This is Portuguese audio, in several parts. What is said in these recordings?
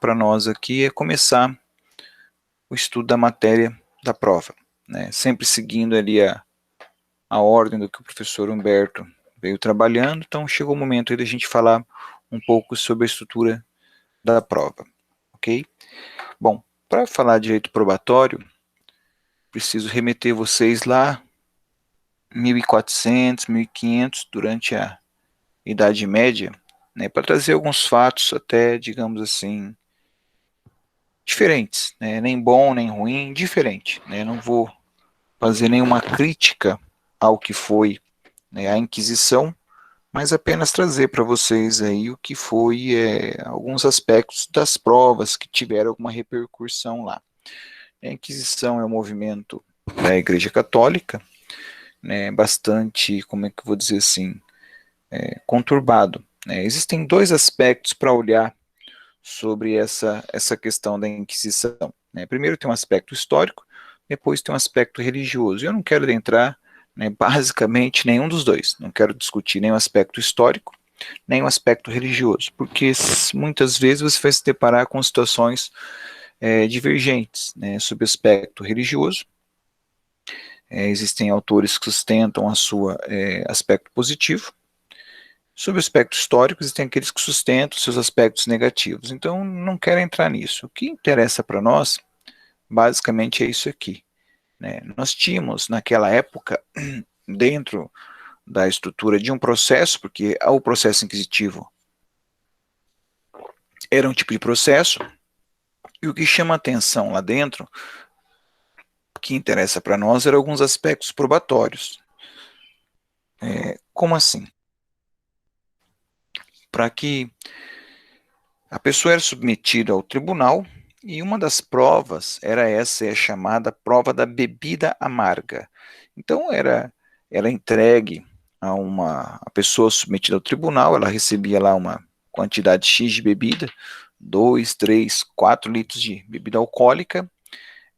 para nós aqui é começar o estudo da matéria da prova, né? Sempre seguindo ali a ordem do que o professor Humberto veio trabalhando, então chegou o momento aí da gente falar um pouco sobre a estrutura da prova, ok? Bom, para falar de direito probatório, preciso remeter vocês lá 1400, 1500, durante a Idade Média, né, para trazer alguns fatos até, digamos assim, diferentes, né, nem bom nem ruim, diferente, né, não vou fazer nenhuma crítica ao que foi, né, a Inquisição, mas apenas trazer para vocês aí o que foi alguns aspectos das provas que tiveram alguma repercussão lá. A Inquisição é um movimento da Igreja Católica, né, bastante, como é que eu vou dizer assim, conturbado, né? Existem dois aspectos para olhar sobre essa questão da Inquisição, né? Primeiro tem um aspecto histórico, depois tem um aspecto religioso. Eu não quero adentrar, né, basicamente nenhum dos dois. Não quero discutir nem o aspecto histórico, nem o aspecto religioso, porque muitas vezes você vai se deparar com situações divergentes, né, sobre o aspecto religioso. Existem autores que sustentam a sua aspecto positivo. Sobre o aspecto histórico, existem aqueles que sustentam seus aspectos negativos. Então, não quero entrar nisso. O que interessa para nós, basicamente, é isso aqui, né? Nós tínhamos, naquela época, dentro da estrutura de um processo, porque o processo inquisitivo era um tipo de processo, e o que chama atenção lá dentro, o que interessa para nós, eram alguns aspectos probatórios. Como assim? Para que a pessoa era submetida ao tribunal, e uma das provas era essa, é chamada prova da bebida amarga. Então era entregue a pessoa submetida ao tribunal, ela recebia lá uma quantidade X de bebida, 2, 3, 4 litros de bebida alcoólica,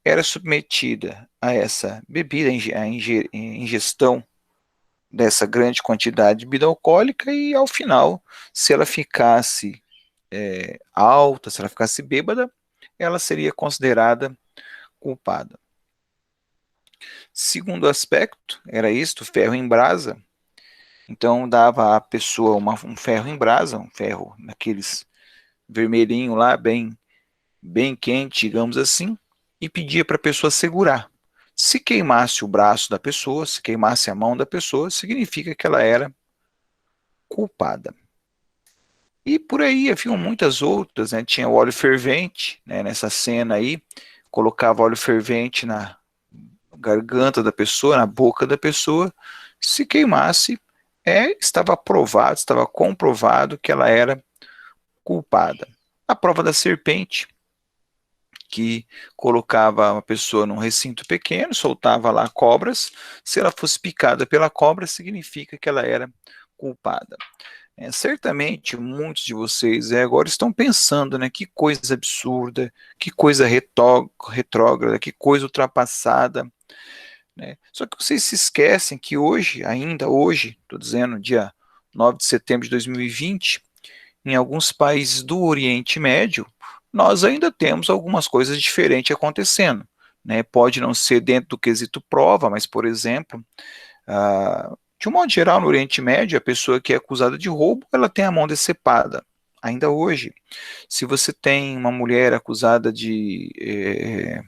era submetida a essa bebida, a ingestão dessa grande quantidade de bebida alcoólica, e ao final, se ela ficasse alta, se ela ficasse bêbada, ela seria considerada culpada. Segundo aspecto, era isto, ferro em brasa. Então dava à pessoa um ferro em brasa, um ferro naqueles vermelhinho lá, bem quente, digamos assim, e pedia para a pessoa segurar. Se queimasse o braço da pessoa, se queimasse a mão da pessoa, significa que ela era culpada. E por aí haviam muitas outras, né? Tinha o óleo fervente, né? Nessa cena aí, colocava óleo fervente na garganta da pessoa, na boca da pessoa, se queimasse, estava provado, estava comprovado que ela era culpada. A prova da serpente, que colocava uma pessoa num recinto pequeno, soltava lá cobras, se ela fosse picada pela cobra, significa que ela era culpada. Certamente muitos de vocês agora estão pensando, né, que coisa absurda, que coisa retrógrada, que coisa ultrapassada, né? Só que vocês se esquecem que hoje, ainda hoje, estou dizendo dia 9 de setembro de 2020, em alguns países do Oriente Médio, nós ainda temos algumas coisas diferentes acontecendo, né? Pode não ser dentro do quesito prova, mas, por exemplo, de um modo geral, no Oriente Médio, a pessoa que é acusada de roubo, ela tem a mão decepada. Ainda hoje, se você tem uma mulher acusada de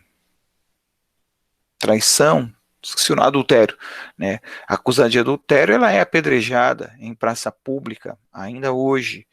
traição, esqueci o nome, adultério, né? Acusada de adultério, ela é apedrejada em praça pública, ainda hoje.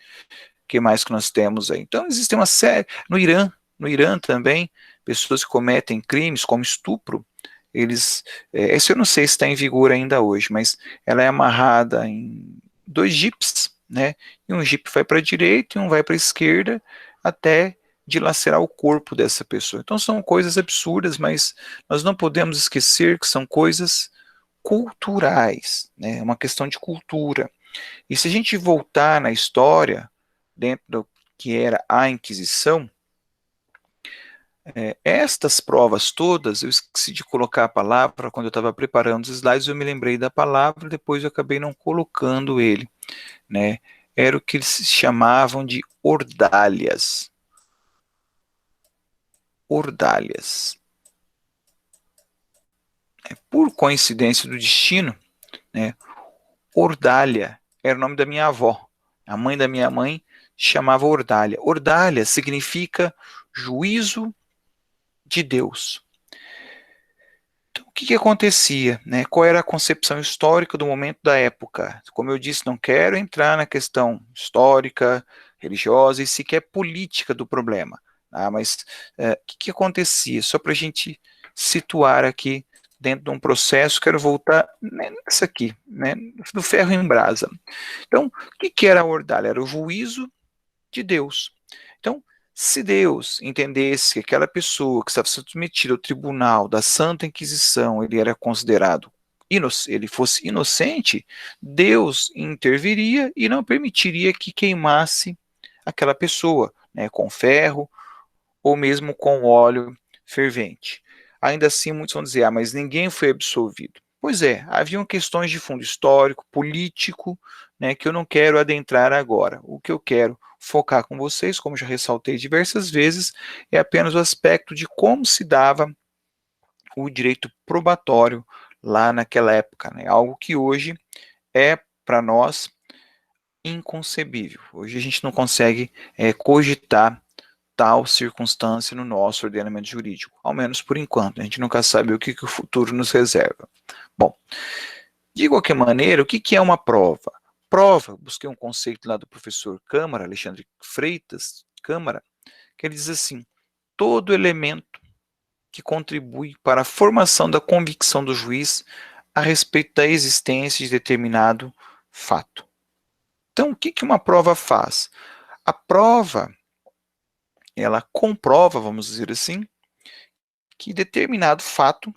O que mais que nós temos aí? Então, existe uma série. No Irã também, pessoas que cometem crimes como estupro, esse eu não sei se está em vigor ainda hoje, mas ela é amarrada em dois jipes, né? E um jipe vai para a direita e um vai para a esquerda, até dilacerar o corpo dessa pessoa. Então são coisas absurdas, mas nós não podemos esquecer que são coisas culturais, né? É uma questão de cultura. E se a gente voltar na história, dentro do que era a Inquisição, estas provas todas, eu esqueci de colocar a palavra, quando eu estava preparando os slides, eu me lembrei da palavra, depois eu acabei não colocando ele, né? Era o que eles chamavam de ordalhas. Ordalhas. Por coincidência do destino, né, Ordália era o nome da minha avó. A mãe da minha mãe chamava Ordália. Ordália significa juízo de Deus. Então, o que, que acontecia, né? Qual era a concepção histórica do momento da época? Como eu disse, não quero entrar na questão histórica, religiosa e sequer política do problema. Tá? Mas o que, que acontecia? Só para a gente situar aqui dentro de um processo, quero voltar nessa aqui, né, do ferro em brasa. Então, o que, que era a ordalha? Era o juízo de Deus. Então, se Deus entendesse que aquela pessoa que estava submetida ao tribunal da Santa Inquisição, ele era considerado ele fosse inocente, Deus interviria e não permitiria que queimasse aquela pessoa, né, com ferro ou mesmo com óleo fervente. Ainda assim, muitos vão dizer, mas ninguém foi absolvido. Pois é, haviam questões de fundo histórico, político, né, que eu não quero adentrar agora. O que eu quero focar com vocês, como já ressaltei diversas vezes, é apenas o aspecto de como se dava o direito probatório lá naquela época, né, algo que hoje é, para nós, inconcebível. Hoje a gente não consegue cogitar tal circunstância no nosso ordenamento jurídico, ao menos por enquanto. A gente nunca sabe o que, que o futuro nos reserva. Bom, de qualquer maneira, o que, que é uma prova? Prova, busquei um conceito lá do professor Câmara, Alexandre Freitas Câmara, que ele diz assim, todo elemento que contribui para a formação da convicção do juiz a respeito da existência de determinado fato. Então, o que, que uma prova faz? A prova, ela comprova, vamos dizer assim, que determinado fato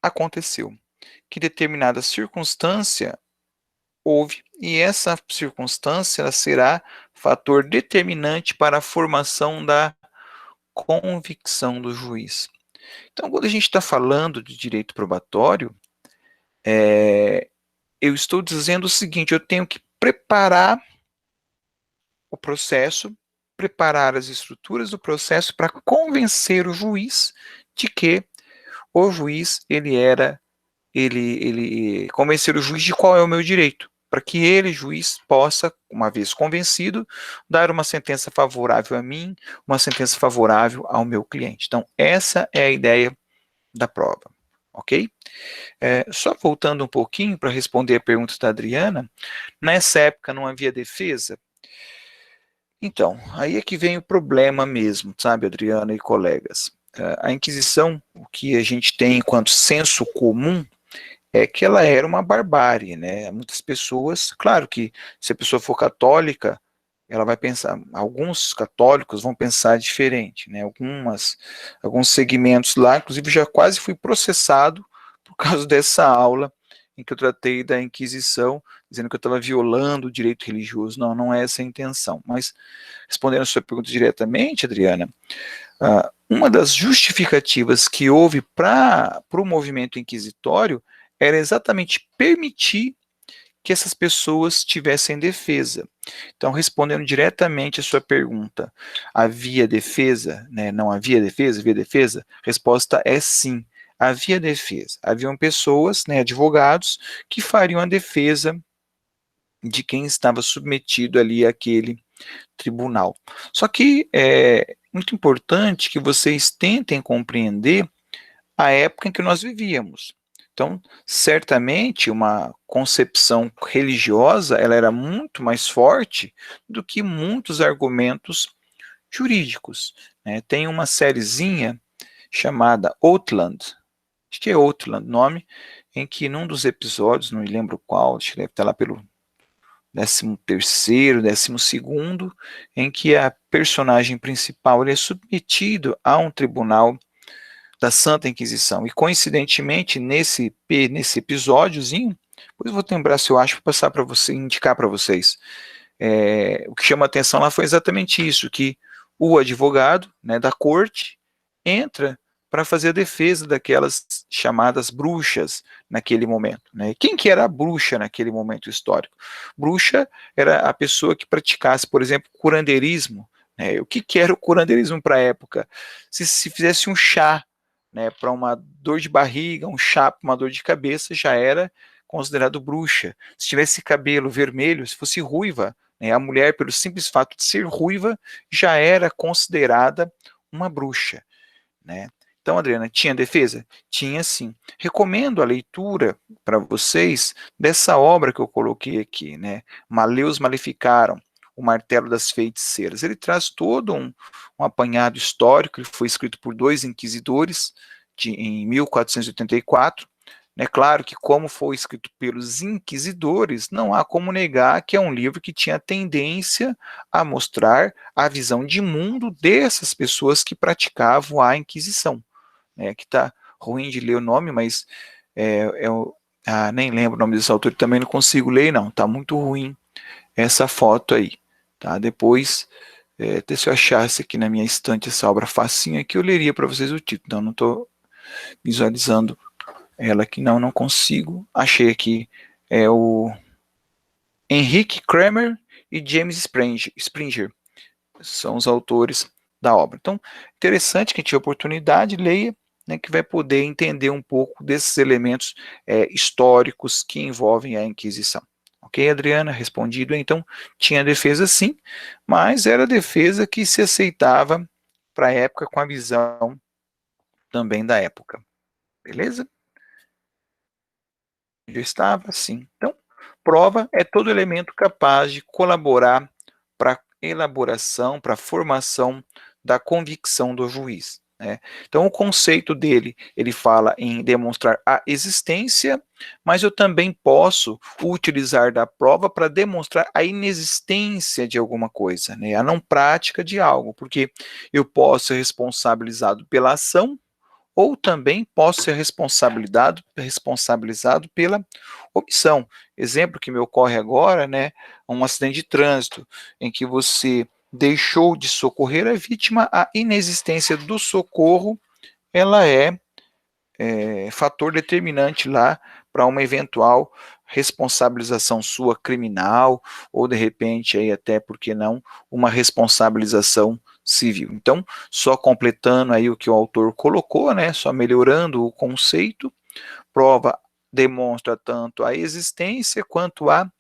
aconteceu, que determinada circunstância houve, e essa circunstância será fator determinante para a formação da convicção do juiz. Então, quando a gente está falando de direito probatório, eu estou dizendo o seguinte, eu tenho que preparar o processo, preparar as estruturas do processo para convencer o juiz de que o juiz, ele convencer o juiz de qual é o meu direito, para que ele, juiz, possa, uma vez convencido, dar uma sentença favorável a mim, uma sentença favorável ao meu cliente. Então, essa é a ideia da prova, ok? Só voltando um pouquinho para responder a pergunta da Adriana, nessa época não havia defesa? Então, aí é que vem o problema mesmo, sabe, Adriana e colegas. A Inquisição, o que a gente tem enquanto senso comum, é que ela era uma barbárie, né? Muitas pessoas, claro que se a pessoa for católica, ela vai pensar, alguns católicos vão pensar diferente, né? Alguns segmentos lá, inclusive já quase fui processado por causa dessa aula em que eu tratei da Inquisição, dizendo que eu estava violando o direito religioso. Não, não é essa a intenção. Mas, respondendo a sua pergunta diretamente, Adriana, uma das justificativas que houve para o movimento inquisitório era exatamente permitir que essas pessoas tivessem defesa. Então, respondendo diretamente a sua pergunta, havia defesa, né? Não havia defesa, havia defesa? Resposta é sim, havia defesa. Haviam pessoas, né, advogados, que fariam a defesa de quem estava submetido ali àquele tribunal. Só que é muito importante que vocês tentem compreender a época em que nós vivíamos. Então, certamente, uma concepção religiosa, ela era muito mais forte do que muitos argumentos jurídicos, né? Tem uma sériezinha chamada Outland, acho que é Outland o nome, em que num dos episódios, não me lembro qual, acho que deve estar lá pelo 13º, 12º, em que a personagem principal ele é submetido a um tribunal da Santa Inquisição. E coincidentemente, nesse episódiozinho, depois eu vou lembrar se eu acho, para passar para você, indicar para vocês. O que chama a atenção lá foi exatamente isso, que o advogado, né, da corte entra para fazer a defesa daquelas chamadas bruxas naquele momento, né? Quem que era a bruxa naquele momento histórico? Bruxa era a pessoa que praticasse, por exemplo, curandeirismo, O que era o curanderismo para a época? Se fizesse um chá, né, para uma dor de barriga, um chá para uma dor de cabeça, já era considerado bruxa. Se tivesse cabelo vermelho, se fosse ruiva, né, a mulher, pelo simples fato de ser ruiva, já era considerada uma bruxa, né? Então, Adriana, tinha defesa? Tinha sim. Recomendo a leitura para vocês dessa obra que eu coloquei aqui, né? Maleus Maleficaram, o Martelo das Feiticeiras. Ele traz todo um apanhado histórico, ele foi escrito por dois inquisidores em 1484. É claro que, como foi escrito pelos inquisidores, não há como negar que é um livro que tinha tendência a mostrar a visão de mundo dessas pessoas que praticavam a Inquisição. Que está ruim de ler o nome, mas nem lembro o nome desse autor, também não consigo ler, não. Está muito ruim essa foto aí. Tá? Depois, até se eu achasse aqui na minha estante essa obra facinha aqui, eu leria para vocês o título. Então, não estou visualizando ela aqui, não consigo. Achei aqui, é o Henrique Kramer e James Springer, são os autores da obra. Então, interessante, quem tiver oportunidade, leia, né, que vai poder entender um pouco desses elementos históricos que envolvem a Inquisição. Ok, Adriana? Respondido. Então, tinha defesa sim, mas era defesa que se aceitava para a época com a visão também da época. Beleza? Já estava? Sim. Então, prova é todo elemento capaz de colaborar para a elaboração, para a formação da convicção do juiz. Né? Então, o conceito dele, ele fala em demonstrar a existência, mas eu também posso utilizar da prova para demonstrar a inexistência de alguma coisa, né? A não prática de algo, porque eu posso ser responsabilizado pela ação, ou também posso ser responsabilizado pela omissão. Exemplo que me ocorre agora, né, um acidente de trânsito, em que você deixou de socorrer a vítima, a inexistência do socorro, ela é fator determinante lá para uma eventual responsabilização sua criminal, ou de repente, aí até, por que não, uma responsabilização civil. Então, só completando aí o que o autor colocou, né, só melhorando o conceito, prova demonstra tanto a existência quanto a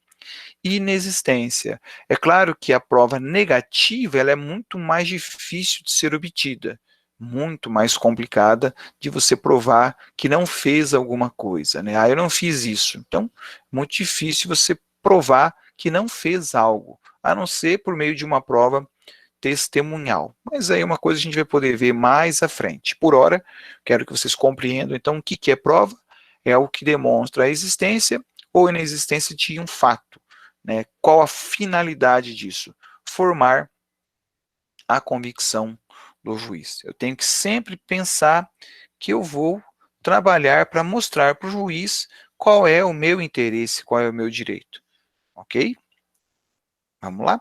inexistência. É claro que a prova negativa ela é muito mais difícil de ser obtida, muito mais complicada de você provar que não fez alguma coisa, né? Eu não fiz isso. Então, muito difícil você provar que não fez algo, a não ser por meio de uma prova testemunhal. Mas aí é uma coisa que a gente vai poder ver mais à frente. Por hora, quero que vocês compreendam, então, o que é prova? É o que demonstra a existência ou inexistência de um fato. Né? Qual a finalidade disso? Formar a convicção do juiz. Eu tenho que sempre pensar que eu vou trabalhar para mostrar para o juiz qual é o meu interesse, qual é o meu direito. Ok? Vamos lá?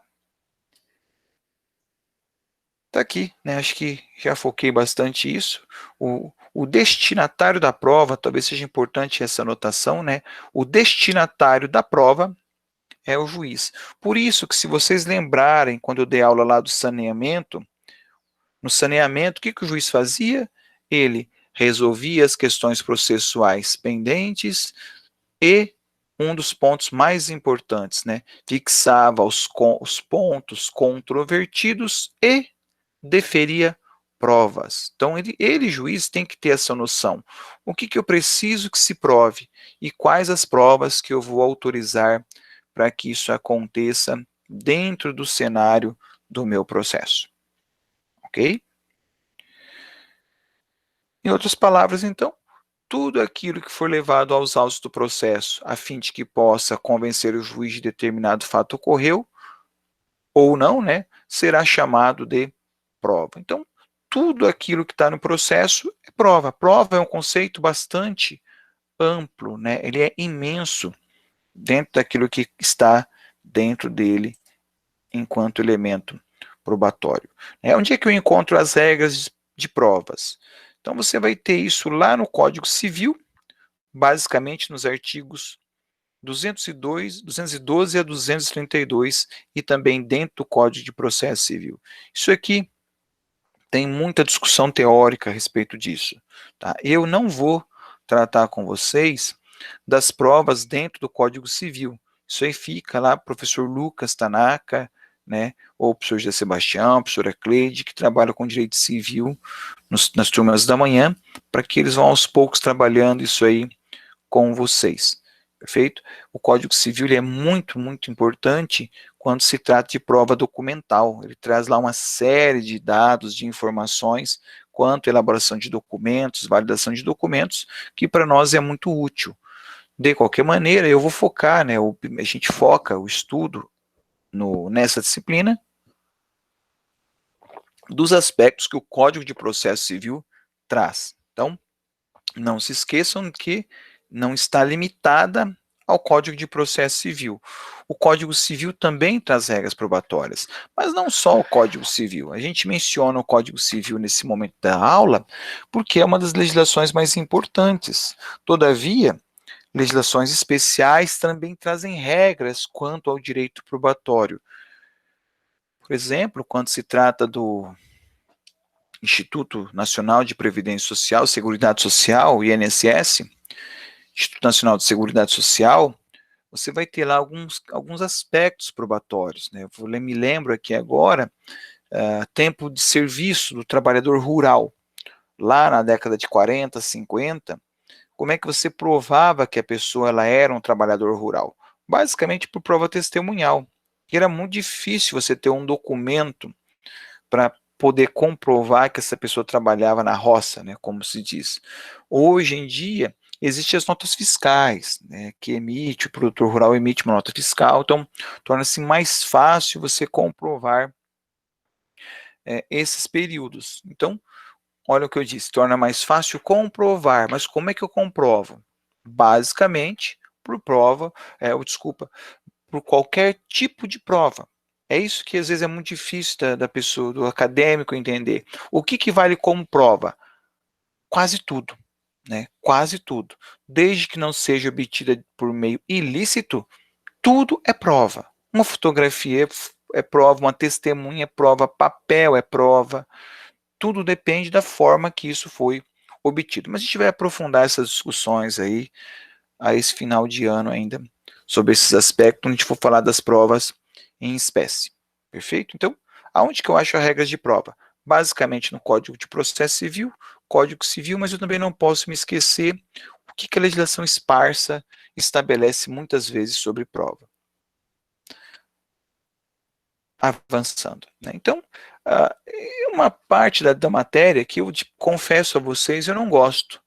Está aqui, né? Acho que já foquei bastante isso. O destinatário da prova, talvez seja importante essa anotação, né? O destinatário da prova é o juiz. Por isso que, se vocês lembrarem, quando eu dei aula lá do saneamento, no saneamento, o que o juiz fazia? Ele resolvia as questões processuais pendentes e, um dos pontos mais importantes, né, fixava os pontos controvertidos e deferia provas. Então, ele, juiz, tem que ter essa noção. O que eu preciso que se prove e quais as provas que eu vou autorizar para que isso aconteça dentro do cenário do meu processo. Ok? Em outras palavras, então, tudo aquilo que for levado aos autos do processo, a fim de que possa convencer o juiz de determinado fato ocorreu, ou não, né, será chamado de prova. Então, tudo aquilo que está no processo é prova. Prova é um conceito bastante amplo, né? Ele é imenso dentro daquilo que está dentro dele enquanto elemento probatório. Onde é que eu encontro as regras de provas? Então, você vai ter isso lá no Código Civil, basicamente nos artigos 202, 212 a 232 e também dentro do Código de Processo Civil. Isso aqui tem muita discussão teórica a respeito disso. Tá? Eu não vou tratar com vocês das provas dentro do Código Civil. Isso aí fica lá, professor Lucas Tanaka, né, ou o professor José Sebastião, a professora Cleide, que trabalham com direito civil nas turmas da manhã, para que eles vão aos poucos trabalhando isso aí com vocês. Perfeito? O Código Civil ele é muito, muito importante quando se trata de prova documental. Ele traz lá uma série de dados, de informações, quanto à elaboração de documentos, validação de documentos, que para nós é muito útil. De qualquer maneira, eu vou focar, né, a gente foca o estudo nessa disciplina dos aspectos que o Código de Processo Civil traz. Então, não se esqueçam que não está limitada ao Código de Processo Civil. O Código Civil também traz regras probatórias, mas não só o Código Civil. A gente menciona o Código Civil nesse momento da aula porque é uma das legislações mais importantes. Todavia, legislações especiais também trazem regras quanto ao direito probatório. Por exemplo, quando se trata do Instituto Nacional de Previdência Social, Seguridade Social, INSS, Instituto Nacional de Seguridade Social, você vai ter lá alguns aspectos probatórios. Né? Eu me lembro aqui agora, tempo de serviço do trabalhador rural, lá na década de 40, 50, como é que você provava que a pessoa ela era um trabalhador rural? Basicamente por prova testemunhal. E era muito difícil você ter um documento para poder comprovar que essa pessoa trabalhava na roça, né, como se diz. Hoje em dia, existem as notas fiscais, né, que emite, o produtor rural emite uma nota fiscal, então torna-se mais fácil você comprovar esses períodos. Então, olha o que eu disse, torna mais fácil comprovar, mas como é que eu comprovo? Basicamente, por prova, por qualquer tipo de prova. É isso que às vezes é muito difícil da pessoa, do acadêmico entender. O que vale como prova? Quase tudo, né? Quase tudo. Desde que não seja obtida por meio ilícito, tudo é prova. Uma fotografia é prova, uma testemunha é prova, papel é prova. Tudo depende da forma que isso foi obtido. Mas a gente vai aprofundar essas discussões aí a esse final de ano ainda, sobre esses aspectos, quando a gente for falar das provas em espécie. Perfeito? Então, aonde que eu acho as regras de prova? Basicamente no Código de Processo Civil, Código Civil, mas eu também não posso me esquecer o que a legislação esparsa estabelece muitas vezes sobre prova. Avançando. Né? Então, uma parte da matéria que eu confesso a vocês, eu não gosto,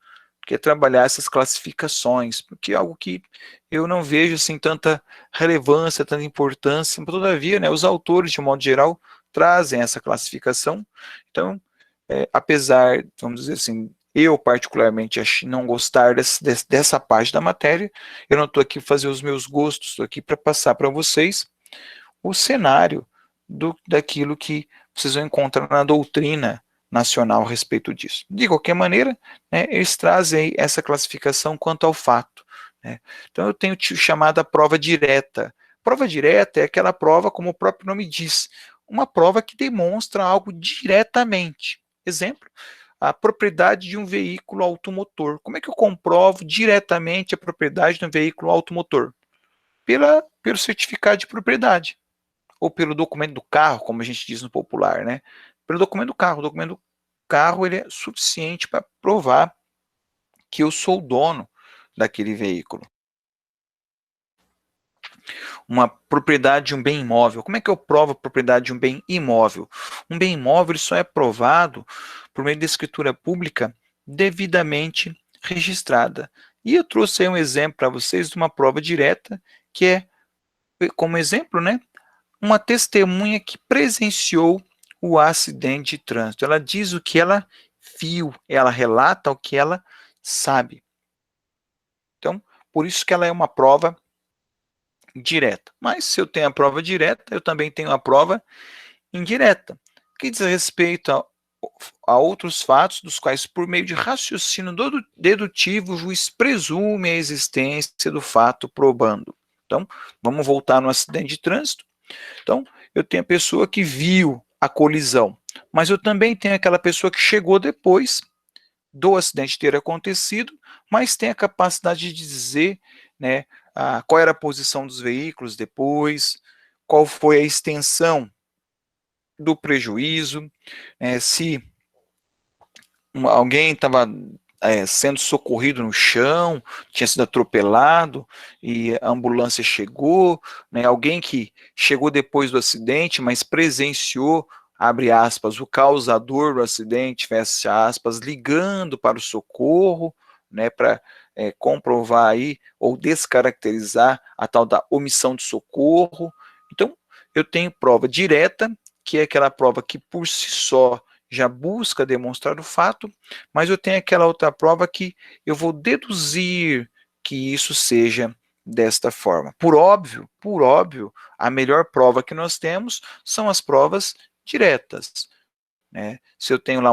que é trabalhar essas classificações, porque é algo que eu não vejo assim tanta relevância, tanta importância, mas, todavia, né, os autores, de um modo geral, trazem essa classificação. Então, apesar, vamos dizer assim, eu particularmente não gostar dessa parte da matéria, eu não estou aqui para fazer os meus gostos, estou aqui para passar para vocês o cenário daquilo que vocês vão encontrar na doutrina nacional a respeito disso. De qualquer maneira, né, eles trazem essa classificação quanto ao fato. Né? Então, eu tenho chamada prova direta. Prova direta é aquela prova, como o próprio nome diz, uma prova que demonstra algo diretamente. Exemplo, a propriedade de um veículo automotor. Como é que eu comprovo diretamente a propriedade de um veículo automotor? Pelo certificado de propriedade, ou pelo documento do carro, como a gente diz no popular, né? Pelo documento do carro. O documento do carro ele é suficiente para provar que eu sou o dono daquele veículo. Uma propriedade de um bem imóvel. Como é que eu provo a propriedade de um bem imóvel? Um bem imóvel só é provado por meio de escritura pública devidamente registrada. E eu trouxe aí um exemplo para vocês de uma prova direta, que é, como exemplo, né, uma testemunha que presenciou o acidente de trânsito. Ela diz o que ela viu, ela relata o que ela sabe. Então, por isso que ela é uma prova direta. Mas se eu tenho a prova direta, eu também tenho a prova indireta, que diz respeito a outros fatos dos quais, por meio de raciocínio dedutivo, o juiz presume a existência do fato probando. Então, vamos voltar no acidente de trânsito. Então, eu tenho a pessoa que viu a colisão, mas eu também tenho aquela pessoa que chegou depois do acidente ter acontecido, mas tem a capacidade de dizer, né, qual era a posição dos veículos depois, qual foi a extensão do prejuízo, se alguém estava sendo socorrido no chão, tinha sido atropelado e a ambulância chegou, né, alguém que chegou depois do acidente, mas presenciou, abre aspas, o causador do acidente, fecha aspas, ligando para o socorro, né, para comprovar aí, ou descaracterizar a tal da omissão de socorro. Então, eu tenho prova direta, que é aquela prova que por si só já busca demonstrar o fato, mas eu tenho aquela outra prova que eu vou deduzir que isso seja desta forma. Por óbvio, a melhor prova que nós temos são as provas diretas, né? Se eu tenho lá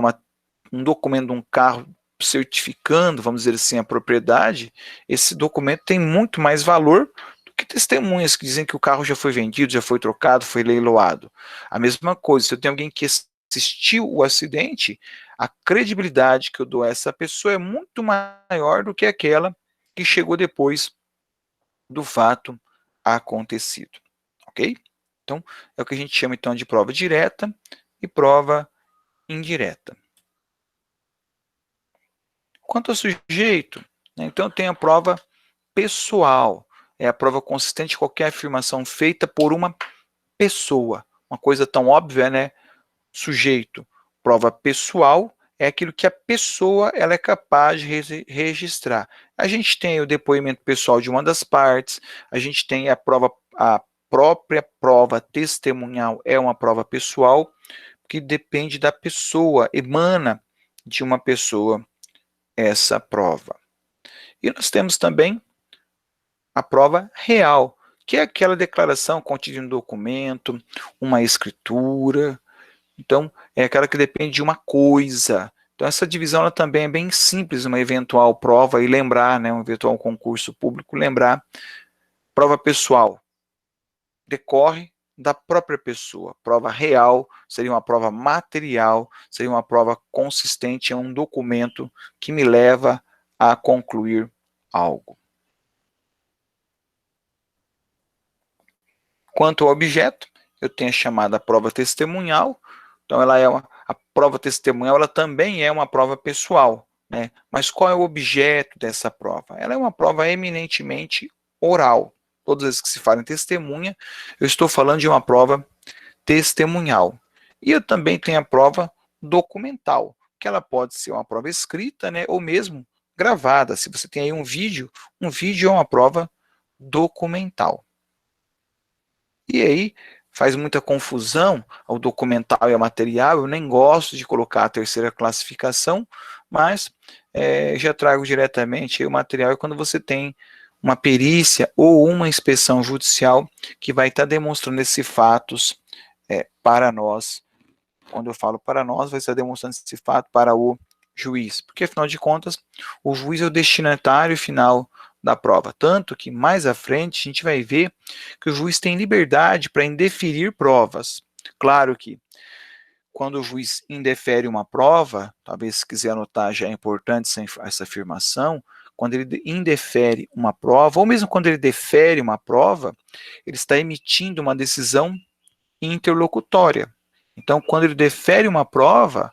um documento de um carro certificando, vamos dizer assim, a propriedade, esse documento tem muito mais valor do que testemunhas que dizem que o carro já foi vendido, já foi trocado, foi leiloado. A mesma coisa, se eu tenho alguém que assistiu o acidente, a credibilidade que eu dou a essa pessoa é muito maior do que aquela que chegou depois do fato acontecido, ok? Então, é o que a gente chama então de prova direta e prova indireta. Quanto ao sujeito, né, então tem a prova pessoal, é a prova consistente de qualquer afirmação feita por uma pessoa, uma coisa tão óbvia, né? Sujeito, prova pessoal é aquilo que a pessoa ela é capaz de registrar. A gente tem o depoimento pessoal de uma das partes, a gente tem a própria prova testemunhal é uma prova pessoal que depende da pessoa, emana de uma pessoa essa prova. E nós temos também a prova real, que é aquela declaração contida em um documento, uma escritura. Então, é aquela que depende de uma coisa. Então, essa divisão ela também é bem simples, uma eventual prova, e lembrar, né, um eventual concurso público, lembrar, prova pessoal, decorre da própria pessoa. Prova real seria uma prova material, seria uma prova consistente, é um documento que me leva a concluir algo. Quanto ao objeto, eu tenho a chamada prova testemunhal, então ela é a prova testemunhal ela também é uma prova pessoal, né? Mas qual é o objeto dessa prova? Ela é uma prova eminentemente oral. Todas as vezes que se fala em testemunha, eu estou falando de uma prova testemunhal. E eu também tenho a prova documental, que ela pode ser uma prova escrita, né, ou mesmo gravada. Se você tem aí um vídeo é uma prova documental. E aí faz muita confusão o documental e o material, eu nem gosto de colocar a terceira classificação, mas já trago diretamente o material é quando você tem uma perícia ou uma inspeção judicial que vai estar demonstrando esses fatos para nós. Quando eu falo para nós, vai estar demonstrando esse fato para o juiz, porque afinal de contas, o juiz é o destinatário final da prova, tanto que mais à frente a gente vai ver que o juiz tem liberdade para indeferir provas. Claro que quando o juiz indefere uma prova, talvez se quiser anotar já é importante essa afirmação, quando ele indefere uma prova, ou mesmo quando ele defere uma prova, ele está emitindo uma decisão interlocutória. Então, quando ele defere uma prova,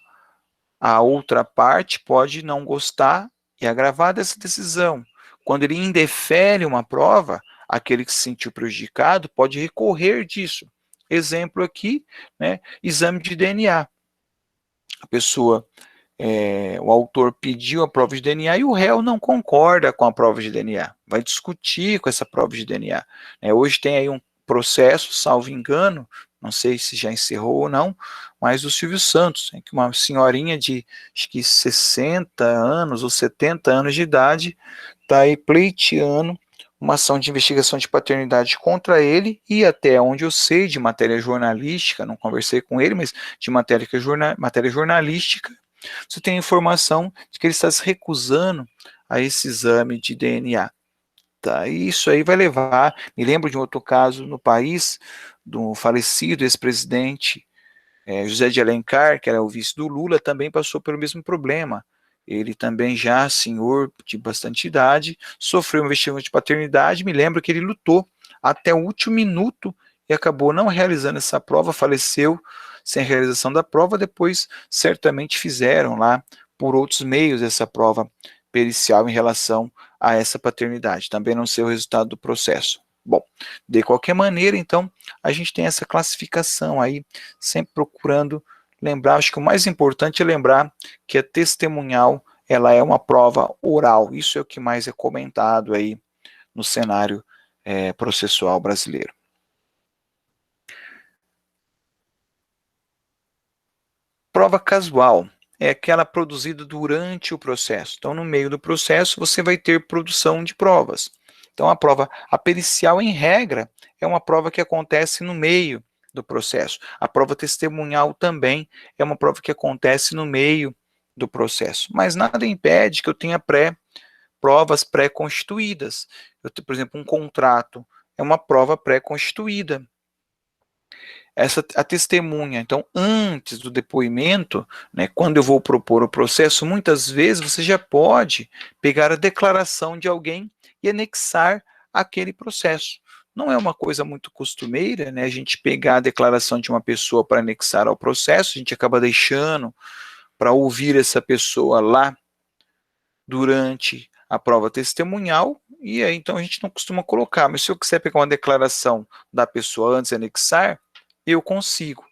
a outra parte pode não gostar e agravar dessa decisão. Quando ele indefere uma prova, aquele que se sentiu prejudicado pode recorrer disso. Exemplo aqui, né, exame de DNA. A pessoa, o autor pediu a prova de DNA e o réu não concorda com a prova de DNA. Vai discutir com essa prova de DNA. Hoje tem aí um processo, salvo engano, não sei se já encerrou ou não, mas do Silvio Santos, em que uma senhorinha de acho que 60 anos ou 70 anos de idade está aí pleiteando uma ação de investigação de paternidade contra ele, e até onde eu sei de matéria jornalística, não conversei com ele, mas de matéria jornalística, você tem informação de que ele está se recusando a esse exame de DNA. Tá, e isso aí vai levar, me lembro de um outro caso no país, do falecido ex-presidente José de Alencar, que era o vice do Lula, também passou pelo mesmo problema. Ele também já, senhor de bastante idade, sofreu um investimento de paternidade, me lembro que ele lutou até o último minuto e acabou não realizando essa prova, faleceu sem a realização da prova, depois certamente fizeram lá, por outros meios, essa prova pericial em relação a essa paternidade. Também não sei o resultado do processo. Bom, de qualquer maneira, então, a gente tem essa classificação aí, sempre procurando lembrar, acho que o mais importante é lembrar que a testemunhal, ela é uma prova oral, isso é o que mais é comentado aí no cenário processual brasileiro. Prova casual é aquela produzida durante o processo. Então, no meio do processo, você vai ter produção de provas. Então, a pericial, em regra, é uma prova que acontece no meio do processo. A prova testemunhal também é uma prova que acontece no meio do processo. Mas nada impede que eu tenha provas pré-constituídas. Por exemplo, um contrato é uma prova pré-constituída. A testemunha, então, antes do depoimento, né, quando eu vou propor o processo, muitas vezes você já pode pegar a declaração de alguém e anexar aquele processo. Não é uma coisa muito costumeira, né, a gente pegar a declaração de uma pessoa para anexar ao processo, a gente acaba deixando para ouvir essa pessoa lá durante a prova testemunhal, e aí então a gente não costuma colocar, mas se eu quiser pegar uma declaração da pessoa antes de anexar, eu consigo.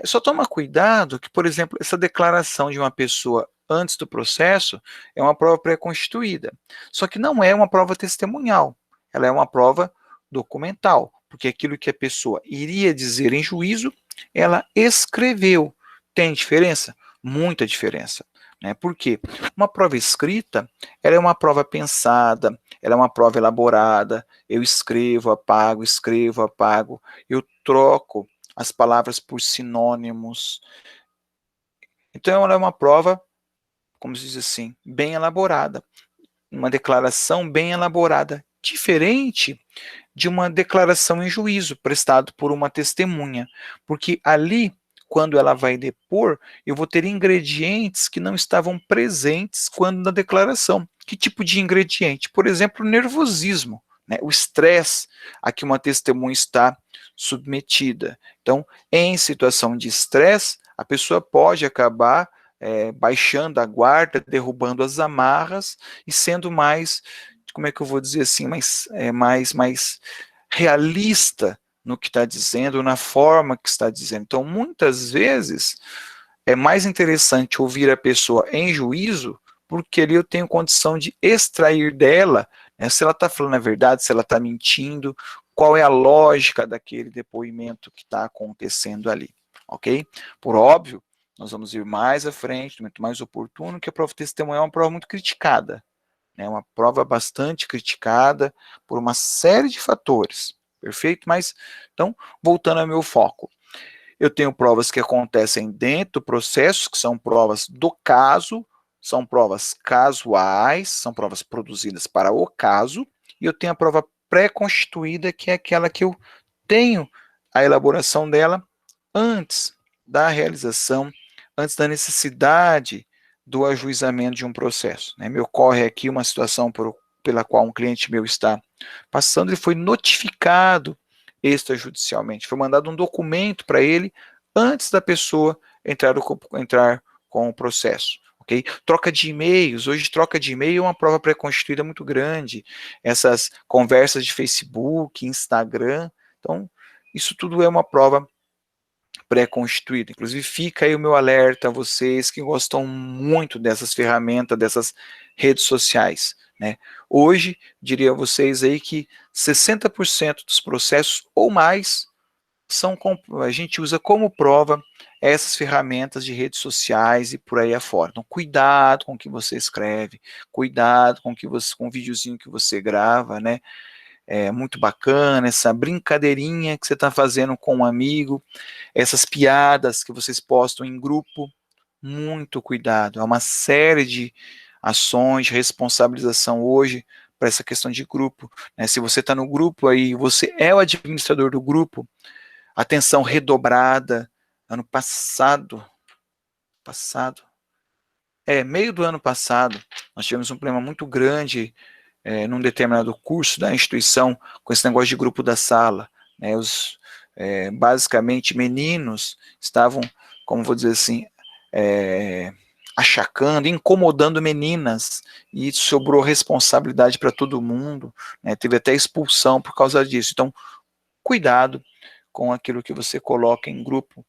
Só toma cuidado que, por exemplo, essa declaração de uma pessoa antes do processo é uma prova pré-constituída. Só que não é uma prova testemunhal, ela é uma prova documental, porque aquilo que a pessoa iria dizer em juízo, ela escreveu. Tem diferença? Muita diferença. Né? Por quê? Uma prova escrita, ela é uma prova pensada, ela é uma prova elaborada, eu escrevo, apago, eu troco as palavras por sinônimos. Então, ela é uma prova, como se diz assim, bem elaborada, uma declaração bem elaborada, diferente de uma declaração em juízo, prestado por uma testemunha, porque ali, quando ela vai depor, eu vou ter ingredientes que não estavam presentes quando na declaração. Que tipo de ingrediente? Por exemplo, o nervosismo, né, o estresse a que uma testemunha está submetida. Então, em situação de estresse, a pessoa pode acabar baixando a guarda, derrubando as amarras e sendo mais, como é que eu vou dizer assim, mais realista no que está dizendo, na forma que está dizendo. Então, muitas vezes, é mais interessante ouvir a pessoa em juízo, porque ali eu tenho condição de extrair dela, né, se ela está falando a verdade, se ela está mentindo, qual é a lógica daquele depoimento que está acontecendo ali, ok? Por óbvio, nós vamos ir mais à frente, muito mais oportuno, que a prova testemunhal é uma prova muito criticada, né, uma prova bastante criticada por uma série de fatores, perfeito? Mas, então, voltando ao meu foco, eu tenho provas que acontecem dentro do processo, que são provas do caso, são provas casuais, são provas produzidas para o caso, e eu tenho a prova pré-constituída, que é aquela que eu tenho a elaboração dela antes da realização, antes da necessidade do ajuizamento de um processo. Né? Me ocorre aqui uma situação pela qual um cliente meu está passando, ele foi notificado extrajudicialmente, foi mandado um documento para ele antes da pessoa entrar com o processo. Okay? Troca de e-mails, hoje troca de e-mail é uma prova pré-constituída muito grande, essas conversas de Facebook, Instagram, então isso tudo é uma prova pré-constituída. Inclusive, fica aí o meu alerta a vocês que gostam muito dessas ferramentas, dessas redes sociais. Né? Hoje, diria a vocês aí que 60% dos processos ou mais a gente usa como prova essas ferramentas de redes sociais e por aí afora. Então, cuidado com o que você escreve, cuidado com o videozinho que você grava, né? muito bacana, essa brincadeirinha que você está fazendo com um amigo, essas piadas que vocês postam em grupo, muito cuidado. Há uma série de ações de responsabilização hoje para essa questão de grupo, né? Se você está no grupo aí, você é o administrador do grupo, atenção redobrada. Ano passado, meio do ano passado, nós tivemos um problema muito grande num determinado curso da instituição com esse negócio de grupo da sala, né? Basicamente meninos estavam, como vou dizer assim, achacando, incomodando meninas, e sobrou responsabilidade para todo mundo, né? Teve até expulsão por causa disso. Então, cuidado com aquilo que você coloca em grupo,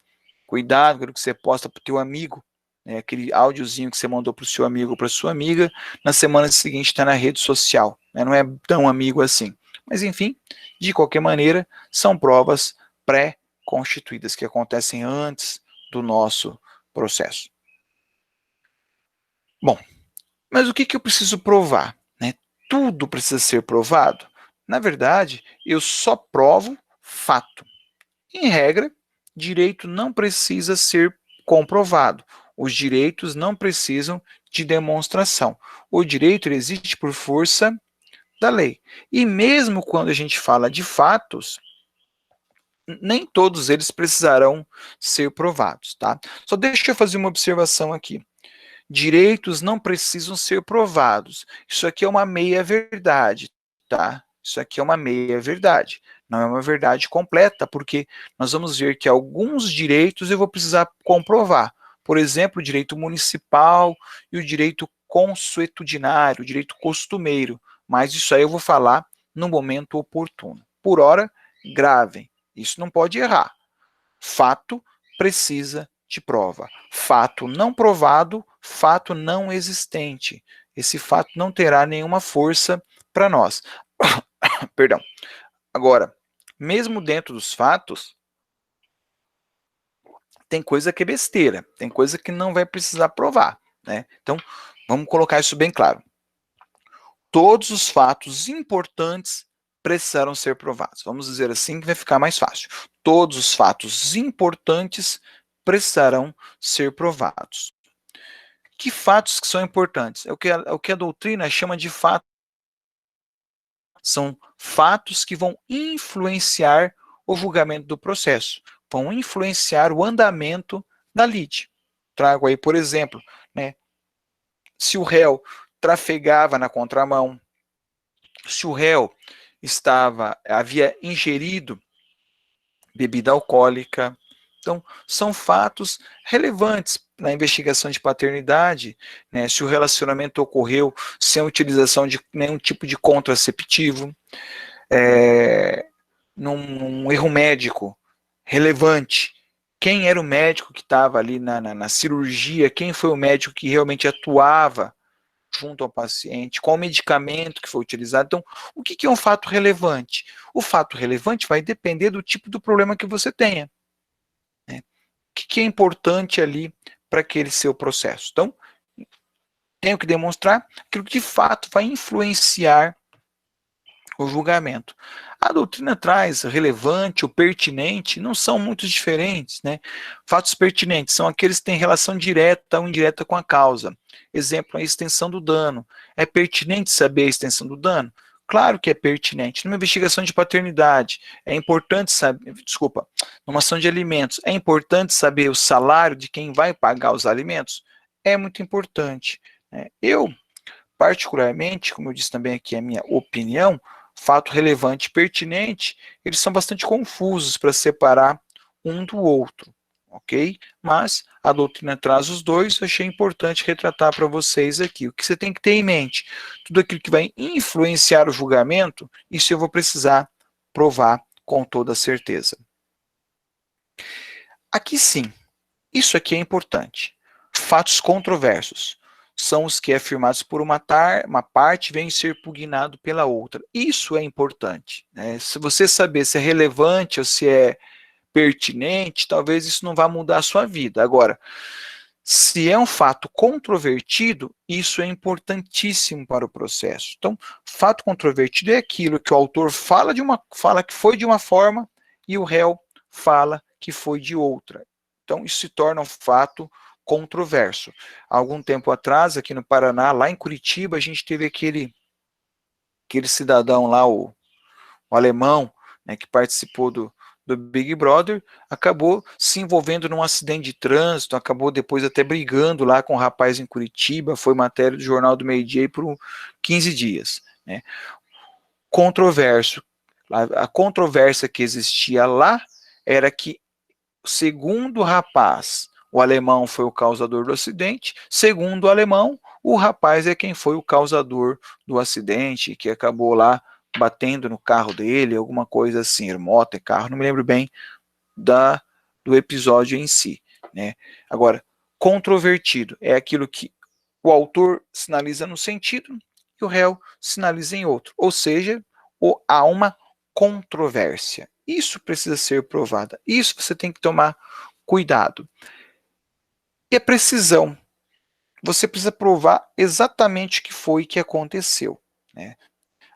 cuidado com aquilo que você posta para o teu amigo, né? Aquele áudiozinho que você mandou para o seu amigo ou para sua amiga, na semana seguinte está na rede social, né? Não é tão amigo assim. Mas, enfim, de qualquer maneira, são provas pré-constituídas que acontecem antes do nosso processo. Bom, mas o que eu preciso provar, né? Tudo precisa ser provado? Na verdade, eu só provo fato. Em regra, direito não precisa ser comprovado. Os direitos não precisam de demonstração. O direito existe por força da lei. E mesmo quando a gente fala de fatos, nem todos eles precisarão ser provados, tá? Só deixa eu fazer uma observação aqui. Direitos não precisam ser provados. Isso aqui é uma meia-verdade, tá? Isso aqui é uma meia-verdade. Não é uma verdade completa, porque nós vamos ver que alguns direitos eu vou precisar comprovar. Por exemplo, o direito municipal e o direito consuetudinário, o direito costumeiro. Mas isso aí eu vou falar no momento oportuno. Por hora, gravem. Isso não pode errar. Fato precisa de prova. Fato não provado, fato não existente. Esse fato não terá nenhuma força para nós. Perdão. Agora, mesmo dentro dos fatos, tem coisa que é besteira, tem coisa que não vai precisar provar, né? Então, vamos colocar isso bem claro. Todos os fatos importantes precisaram ser provados. Vamos dizer assim que vai ficar mais fácil. Todos os fatos importantes precisarão ser provados. Que fatos que são importantes? É o que a doutrina chama de fatos. São fatos que vão influenciar o julgamento do processo, vão influenciar o andamento da lide. Trago aí, por exemplo, né, se o réu trafegava na contramão, se o réu havia ingerido bebida alcoólica. Então, são fatos relevantes na investigação de paternidade, né? Se o relacionamento ocorreu sem a utilização de nenhum tipo de contraceptivo, num erro médico relevante. Quem era o médico que estava ali na cirurgia? Quem foi o médico que realmente atuava junto ao paciente? Qual medicamento que foi utilizado? Então, o que é um fato relevante? O fato relevante vai depender do tipo do problema que você tenha, né? O que é importante ali para aquele seu processo? Então, tenho que demonstrar aquilo que de fato vai influenciar o julgamento. A doutrina traz relevante ou pertinente, não são muito diferentes, né? Fatos pertinentes são aqueles que têm relação direta ou indireta com a causa. Exemplo, a extensão do dano. É pertinente saber a extensão do dano? Claro que é pertinente. Numa investigação de paternidade, é importante saber, numa ação de alimentos, é importante saber o salário de quem vai pagar os alimentos? É muito importante, né? Eu, particularmente, como eu disse também aqui, a minha opinião, fato relevante e pertinente, eles são bastante confusos para separar um do outro, ok? Mas a doutrina traz os dois, eu achei importante retratar para vocês aqui. O que você tem que ter em mente? Tudo aquilo que vai influenciar o julgamento, isso eu vou precisar provar com toda certeza. Aqui sim, isso aqui é importante. Fatos controversos são os que, afirmados por uma parte, vêm ser pugnado pela outra. Isso é importante, né? Se você saber se é relevante ou se é pertinente, talvez isso não vá mudar a sua vida. Agora, Se é um fato controvertido, isso é importantíssimo para o processo. Então, fato controvertido é aquilo que o autor fala que foi de uma forma e o réu fala que foi de outra. Então, isso se torna um fato controverso. Há algum tempo atrás, aqui no Paraná, lá em Curitiba, a gente teve aquele cidadão lá, o alemão, né, que participou do Big Brother, acabou se envolvendo num acidente de trânsito, acabou depois até brigando lá com um rapaz em Curitiba, foi matéria do Jornal do Meio-Dia por 15 dias. Né. Controverso. A controvérsia que existia lá era que, segundo o rapaz, o alemão foi o causador do acidente, segundo o alemão, o rapaz é quem foi o causador do acidente, que acabou lá batendo no carro dele, alguma coisa assim, moto, carro, não me lembro bem do episódio em si. Né? Agora, controvertido é aquilo que o autor sinaliza num sentido e o réu sinaliza em outro, ou seja, há uma controvérsia. Isso precisa ser provado, isso você tem que tomar cuidado. E a precisão, você precisa provar exatamente o que foi que aconteceu. Né?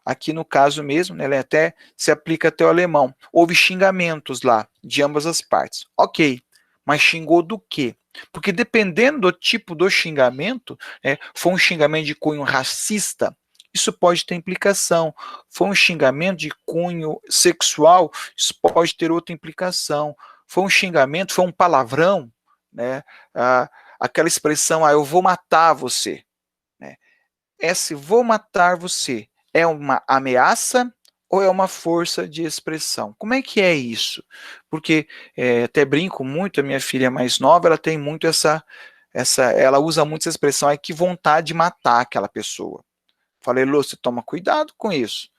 Aqui no caso mesmo, né, ele até se aplica até o alemão. Houve xingamentos lá, de ambas as partes. Ok, mas xingou do quê? Porque dependendo do tipo do xingamento, né, foi um xingamento de cunho racista, isso pode ter implicação. Foi um xingamento de cunho sexual, isso pode ter outra implicação. Foi um xingamento, foi um palavrão, né, aquela expressão, eu vou matar você. Né, esse vou matar você é uma ameaça ou é uma força de expressão? Como é que é isso? Porque até brinco muito, a minha filha mais nova, ela tem muito ela usa muito essa expressão, que vontade de matar aquela pessoa. Falei, Lô, você toma cuidado com isso.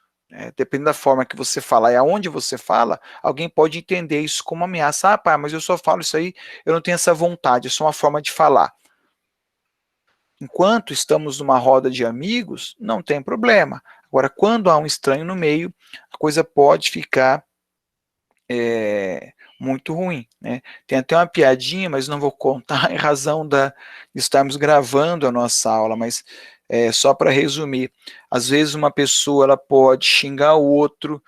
Dependendo da forma que você fala e aonde você fala, alguém pode entender isso como ameaça. Ah, pai, mas eu só falo isso aí, eu não tenho essa vontade, é só uma forma de falar. Enquanto estamos numa roda de amigos, não tem problema. Agora, quando há um estranho no meio, a coisa pode ficar muito ruim. Né? Tem até uma piadinha, mas não vou contar em razão de estarmos gravando a nossa aula, mas só para resumir, às vezes uma pessoa ela pode xingar o outro,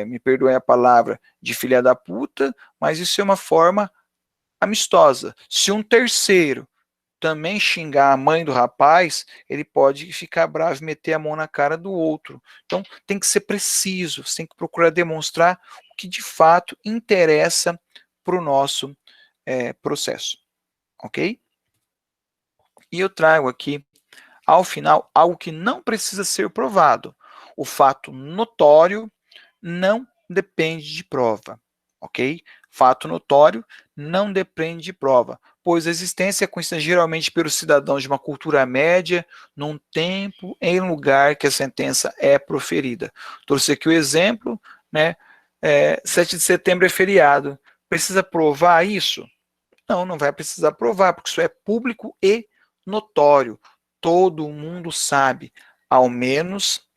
me perdoem a palavra, de filha da puta, mas isso é uma forma amistosa. Se um terceiro também xingar a mãe do rapaz, ele pode ficar bravo e meter a mão na cara do outro. Então, tem que ser preciso, você tem que procurar demonstrar o que de fato interessa para o nosso processo, ok? E eu trago aqui, ao final, algo que não precisa ser provado. O fato notório não depende de prova, ok? Fato notório não depende de prova, pois a existência é conhecida geralmente pelos cidadãos de uma cultura média, num tempo, em lugar que a sentença é proferida. Trouxe aqui o exemplo, né? 7 de setembro é feriado. Precisa provar isso? Não, não vai precisar provar, porque isso é público e notório. Todo mundo sabe, ao menos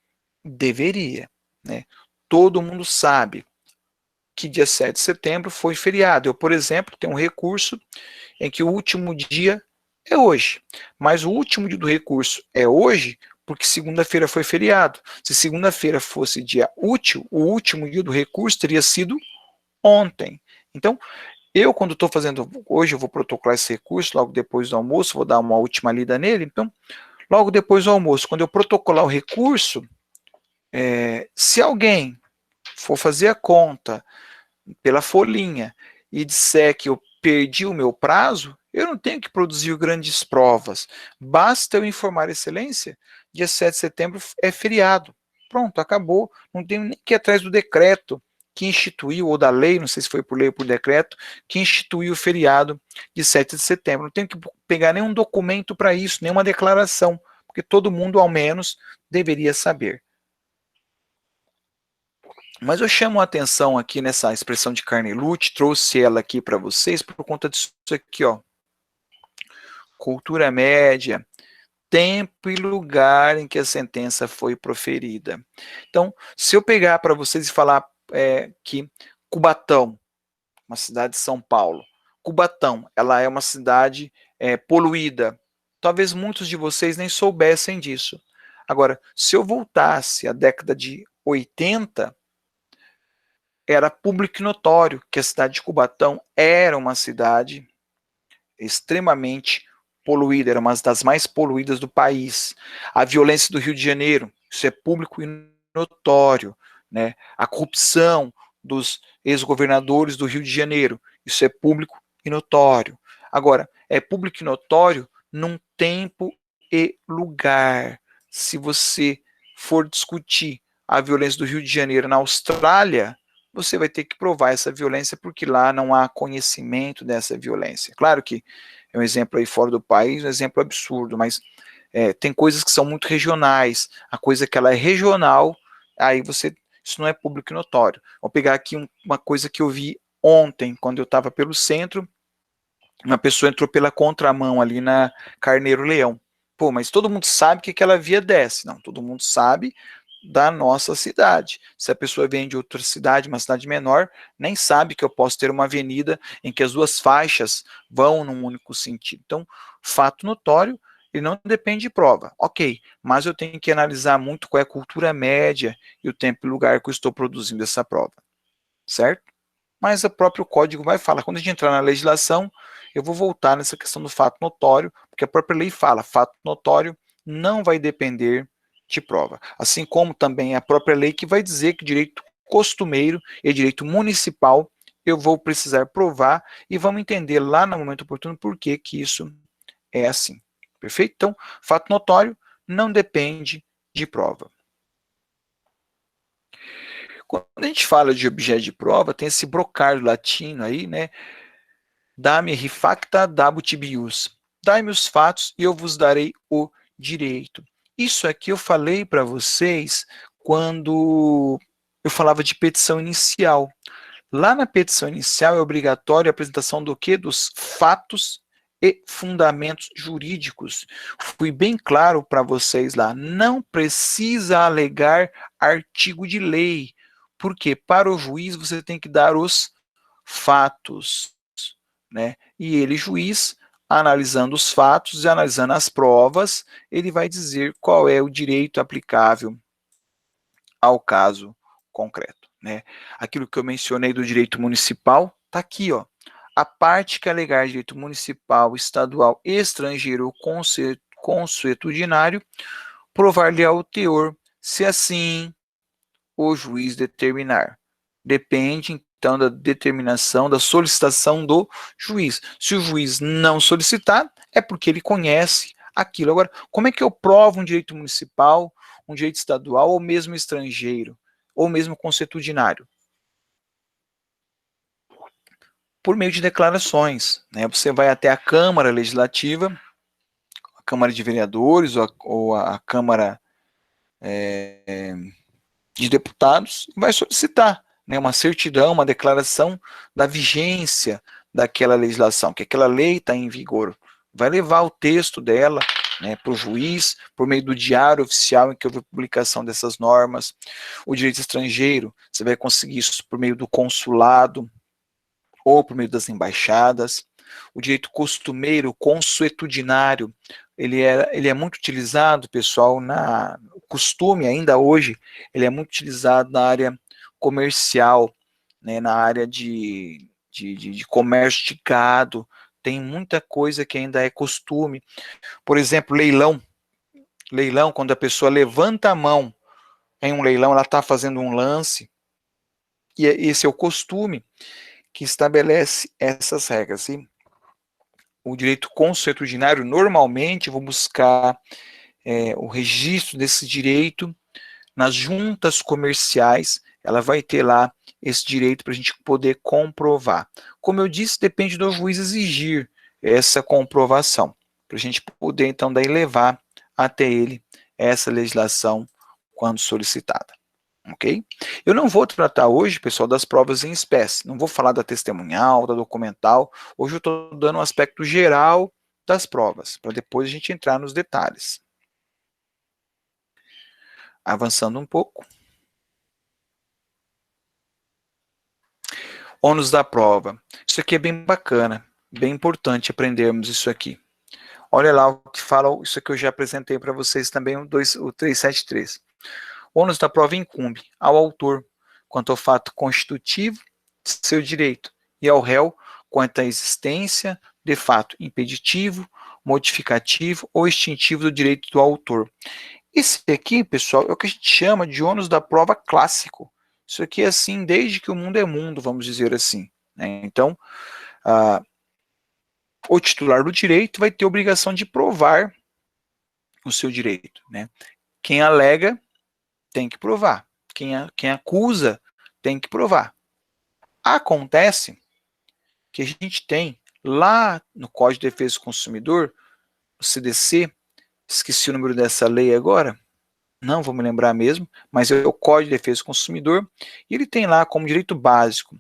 deveria, né? Todo mundo sabe que dia 7 de setembro foi feriado. Eu, por exemplo, tenho um recurso em que o último dia é hoje, mas o último dia do recurso é hoje porque segunda-feira foi feriado. Se segunda-feira fosse dia útil, o último dia do recurso teria sido ontem. Então, eu, quando estou fazendo, hoje eu vou protocolar esse recurso, logo depois do almoço, vou dar uma última lida nele, então, logo depois do almoço, quando eu protocolar o recurso, se alguém for fazer a conta pela folhinha e disser que eu perdi o meu prazo, eu não tenho que produzir grandes provas. Basta eu informar a excelência, dia 7 de setembro é feriado. Pronto, acabou. Não tenho nem que ir atrás do decreto que instituiu, ou da lei, não sei se foi por lei ou por decreto, que instituiu o feriado de 7 de setembro. Não tenho que pegar nenhum documento para isso, nenhuma declaração, porque todo mundo, ao menos, deveria saber. Mas eu chamo a atenção aqui nessa expressão de Carnelucci, trouxe ela aqui para vocês por conta disso aqui, ó. Cultura média, tempo e lugar em que a sentença foi proferida. Então, se eu pegar para vocês e falar que Cubatão, uma cidade de São Paulo, Cubatão, ela é uma cidade poluída. Talvez muitos de vocês nem soubessem disso. Agora, se eu voltasse à década de 80, era público e notório que a cidade de Cubatão era uma cidade extremamente poluída, era uma das mais poluídas do país. A violência do Rio de Janeiro, isso é público e notório, né? A corrupção dos ex-governadores do Rio de Janeiro, isso é público e notório. Agora, é público e notório num tempo e lugar. Se você for discutir a violência do Rio de Janeiro na Austrália, você vai ter que provar essa violência, porque lá não há conhecimento dessa violência. Claro que é um exemplo aí fora do país, um exemplo absurdo, mas tem coisas que são muito regionais. A coisa que ela é regional, aí isso não é público e notório. Vou pegar aqui uma coisa que eu vi ontem, quando eu estava pelo centro, uma pessoa entrou pela contramão ali na Carneiro Leão. Pô, mas todo mundo sabe que aquela via desce. Não, todo mundo sabe da nossa cidade. Se a pessoa vem de outra cidade, uma cidade menor, nem sabe que eu posso ter uma avenida em que as duas faixas vão num único sentido. Então, fato notório, ele não depende de prova. Ok, mas eu tenho que analisar muito qual é a cultura média e o tempo e lugar que eu estou produzindo essa prova. Certo? Mas o próprio código vai falar. Quando a gente entrar na legislação, eu vou voltar nessa questão do fato notório, porque a própria lei fala, fato notório não vai depender de prova. Assim como também a própria lei que vai dizer que direito costumeiro e direito municipal eu vou precisar provar e vamos entender lá no momento oportuno por que isso é assim. Perfeito? Então, fato notório não depende de prova. Quando a gente fala de objeto de prova, tem esse brocário latino aí, né? Dá-me refacta dabutibius. Dai-me os fatos e eu vos darei o direito. Isso aqui eu falei para vocês quando eu falava de petição inicial. Lá na petição inicial é obrigatório a apresentação do quê? Dos fatos e fundamentos jurídicos. Fui bem claro para vocês lá. Não precisa alegar artigo de lei, porque para o juiz você tem que dar os fatos, né? E ele, juiz, analisando os fatos e analisando as provas, ele vai dizer qual é o direito aplicável ao caso concreto, né? Aquilo que eu mencionei do direito municipal, está aqui, ó. A parte que alegar direito municipal, estadual, estrangeiro ou consuetudinário, provar-lhe ao teor, se assim o juiz determinar. Depende, então, da determinação, da solicitação do juiz. Se o juiz não solicitar, é porque ele conhece aquilo. Agora, como é que eu provo um direito municipal, um direito estadual, ou mesmo estrangeiro, ou mesmo consuetudinário? Por meio de declarações, né? Você vai até a Câmara Legislativa, a Câmara de Vereadores, ou a Câmara de Deputados, e vai solicitar, né, uma certidão, uma declaração da vigência daquela legislação, que aquela lei está em vigor. Vai levar o texto dela, né, para o juiz, por meio do diário oficial em que houve publicação dessas normas. O direito estrangeiro, você vai conseguir isso por meio do consulado ou por meio das embaixadas. O direito costumeiro, consuetudinário, ele é muito utilizado, pessoal, o costume ainda hoje, ele é muito utilizado na área comercial, né, na área de comércio de gado, tem muita coisa que ainda é costume. Por exemplo, leilão, quando a pessoa levanta a mão em um leilão, ela está fazendo um lance, e esse é o costume que estabelece essas regras. E o direito consuetudinário, normalmente, vou buscar o registro desse direito nas juntas comerciais, ela vai ter lá esse direito para a gente poder comprovar. Como eu disse, depende do juiz exigir essa comprovação, para a gente poder, então, daí levar até ele essa legislação quando solicitada. Ok? Eu não vou tratar hoje, pessoal, das provas em espécie. Não vou falar da testemunhal, da documental. Hoje eu estou dando um aspecto geral das provas, para depois a gente entrar nos detalhes. Avançando um pouco. Ônus da prova. Isso aqui é bem bacana, bem importante aprendermos isso aqui. Olha lá o que fala, isso que eu já apresentei para vocês também, o 373. O ônus da prova incumbe ao autor quanto ao fato constitutivo de seu direito e ao réu quanto à existência de fato impeditivo, modificativo ou extintivo do direito do autor. Esse aqui, pessoal, é o que a gente chama de ônus da prova clássico. Isso aqui é assim desde que o mundo é mundo, vamos dizer assim, né? Então, o titular do direito vai ter obrigação de provar o seu direito, né? Quem alega tem que provar. Quem acusa tem que provar. Acontece que a gente tem lá no Código de Defesa do Consumidor, o CDC, esqueci o número dessa lei agora, não vou me lembrar mesmo, mas é o Código de Defesa do Consumidor, e ele tem lá como direito básico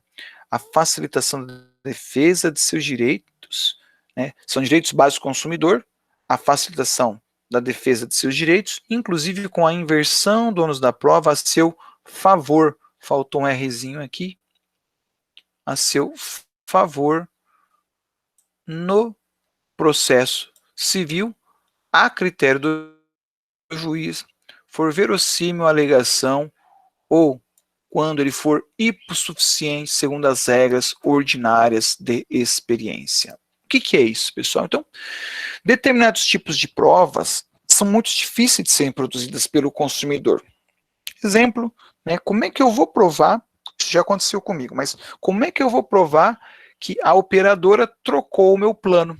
a facilitação da defesa de seus direitos, né? São direitos básicos do consumidor, a facilitação da defesa de seus direitos, inclusive com a inversão do ônus da prova a seu favor. Faltou um Rzinho aqui. A seu favor no processo civil, a critério do juiz, for verossímil a alegação ou quando ele for hipossuficiente segundo as regras ordinárias de experiência. O que é isso, pessoal? Então, determinados tipos de provas são muito difíceis de serem produzidas pelo consumidor. Exemplo, né, como é que eu vou provar, isso já aconteceu comigo, mas como é que eu vou provar que a operadora trocou o meu plano?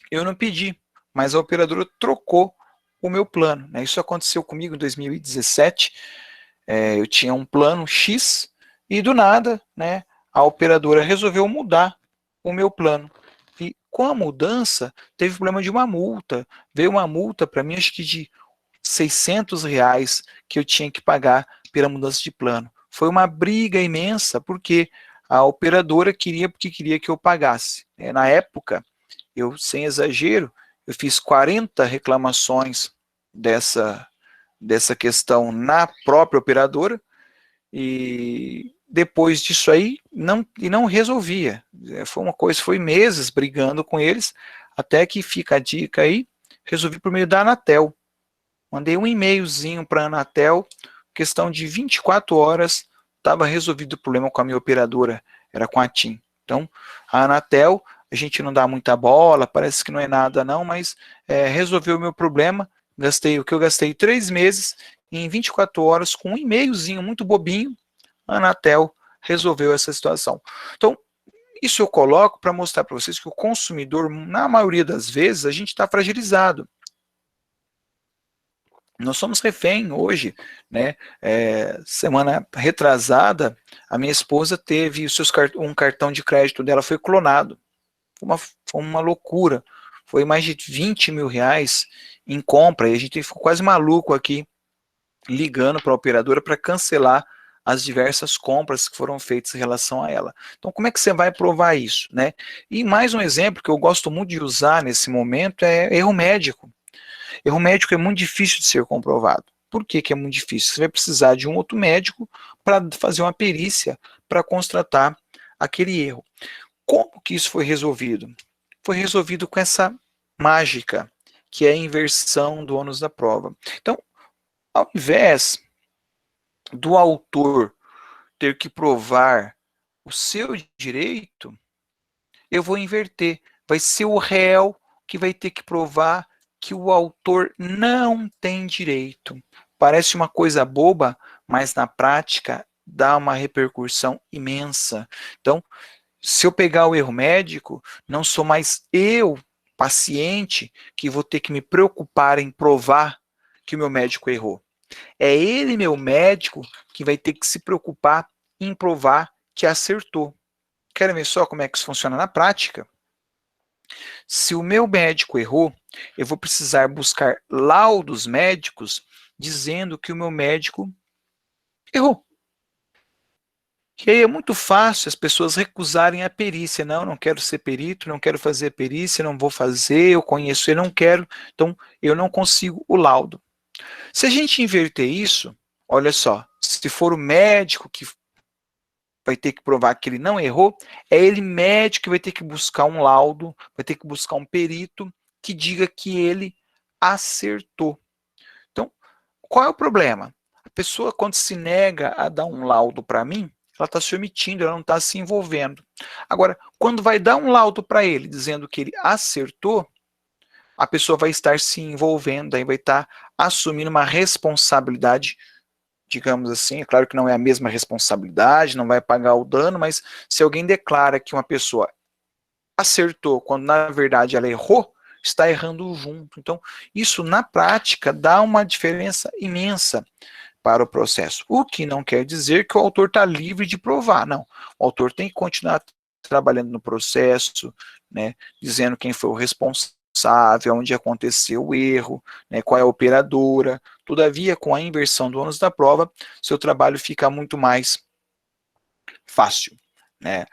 Eu não pedi, mas a operadora trocou o meu plano, né? Isso aconteceu comigo em 2017, eu tinha um plano X e do nada, né, a operadora resolveu mudar o meu plano. E com a mudança, teve problema de uma multa. Veio uma multa para mim, acho que de R$ 600 que eu tinha que pagar pela mudança de plano. Foi uma briga imensa, porque a operadora queria, porque queria que eu pagasse. Na época, eu, sem exagero, eu fiz 40 reclamações dessa questão na própria operadora, e depois disso aí não resolvia. Foi uma coisa, foi meses brigando com eles, até que fica a dica aí, resolvi por meio da Anatel. Mandei um e-mailzinho para a Anatel, questão de 24 horas, estava resolvido o problema com a minha operadora, era com a TIM. Então, a Anatel, a gente não dá muita bola, parece que não é nada não, mas resolveu o meu problema, gastei o que eu gastei 3 meses, em 24 horas, com um e-mailzinho muito bobinho, a Anatel resolveu essa situação. Então, isso eu coloco para mostrar para vocês que o consumidor, na maioria das vezes, a gente está fragilizado. Nós somos refém hoje, né? Semana retrasada, a minha esposa teve um cartão de crédito dela foi clonado. Foi uma loucura. Foi mais de R$ 20.000 em compra, e a gente ficou quase maluco aqui, ligando para a operadora para cancelar as diversas compras que foram feitas em relação a ela. Então, como é que você vai provar isso, né? E mais um exemplo que eu gosto muito de usar nesse momento é erro médico. Erro médico é muito difícil de ser comprovado. Por que é muito difícil? Você vai precisar de um outro médico para fazer uma perícia para constatar aquele erro. Como que isso foi resolvido? Foi resolvido com essa mágica, que é a inversão do ônus da prova. Então, ao invés do autor ter que provar o seu direito, eu vou inverter. Vai ser o réu que vai ter que provar que o autor não tem direito. Parece uma coisa boba, mas na prática dá uma repercussão imensa. Então, se eu pegar o erro médico, não sou mais eu, paciente, que vou ter que me preocupar em provar que o meu médico errou. É ele, meu médico, que vai ter que se preocupar em provar que acertou. Querem ver só como é que isso funciona na prática? Se o meu médico errou, eu vou precisar buscar laudos médicos dizendo que o meu médico errou. E aí é muito fácil as pessoas recusarem a perícia. Não quero ser perito, não quero fazer perícia, não vou fazer, eu conheço ele, não quero, então eu não consigo o laudo. Se a gente inverter isso, olha só, se for o médico que vai ter que provar que ele não errou, é ele médico que vai ter que buscar um laudo, vai ter que buscar um perito que diga que ele acertou. Então, qual é o problema? A pessoa, quando se nega a dar um laudo para mim, ela está se omitindo, ela não está se envolvendo. Agora, quando vai dar um laudo para ele, dizendo que ele acertou, a pessoa vai estar se envolvendo, aí vai estar assumindo uma responsabilidade, digamos assim, é claro que não é a mesma responsabilidade, não vai pagar o dano, mas se alguém declara que uma pessoa acertou, quando na verdade ela errou, está errando junto. Então, isso na prática dá uma diferença imensa para o processo. O que não quer dizer que o autor está livre de provar, não. O autor tem que continuar trabalhando no processo, né, dizendo quem foi o responsável, onde aconteceu o erro, né, qual é a operadora. Todavia, com a inversão do ônus da prova, seu trabalho fica muito mais fácil, né?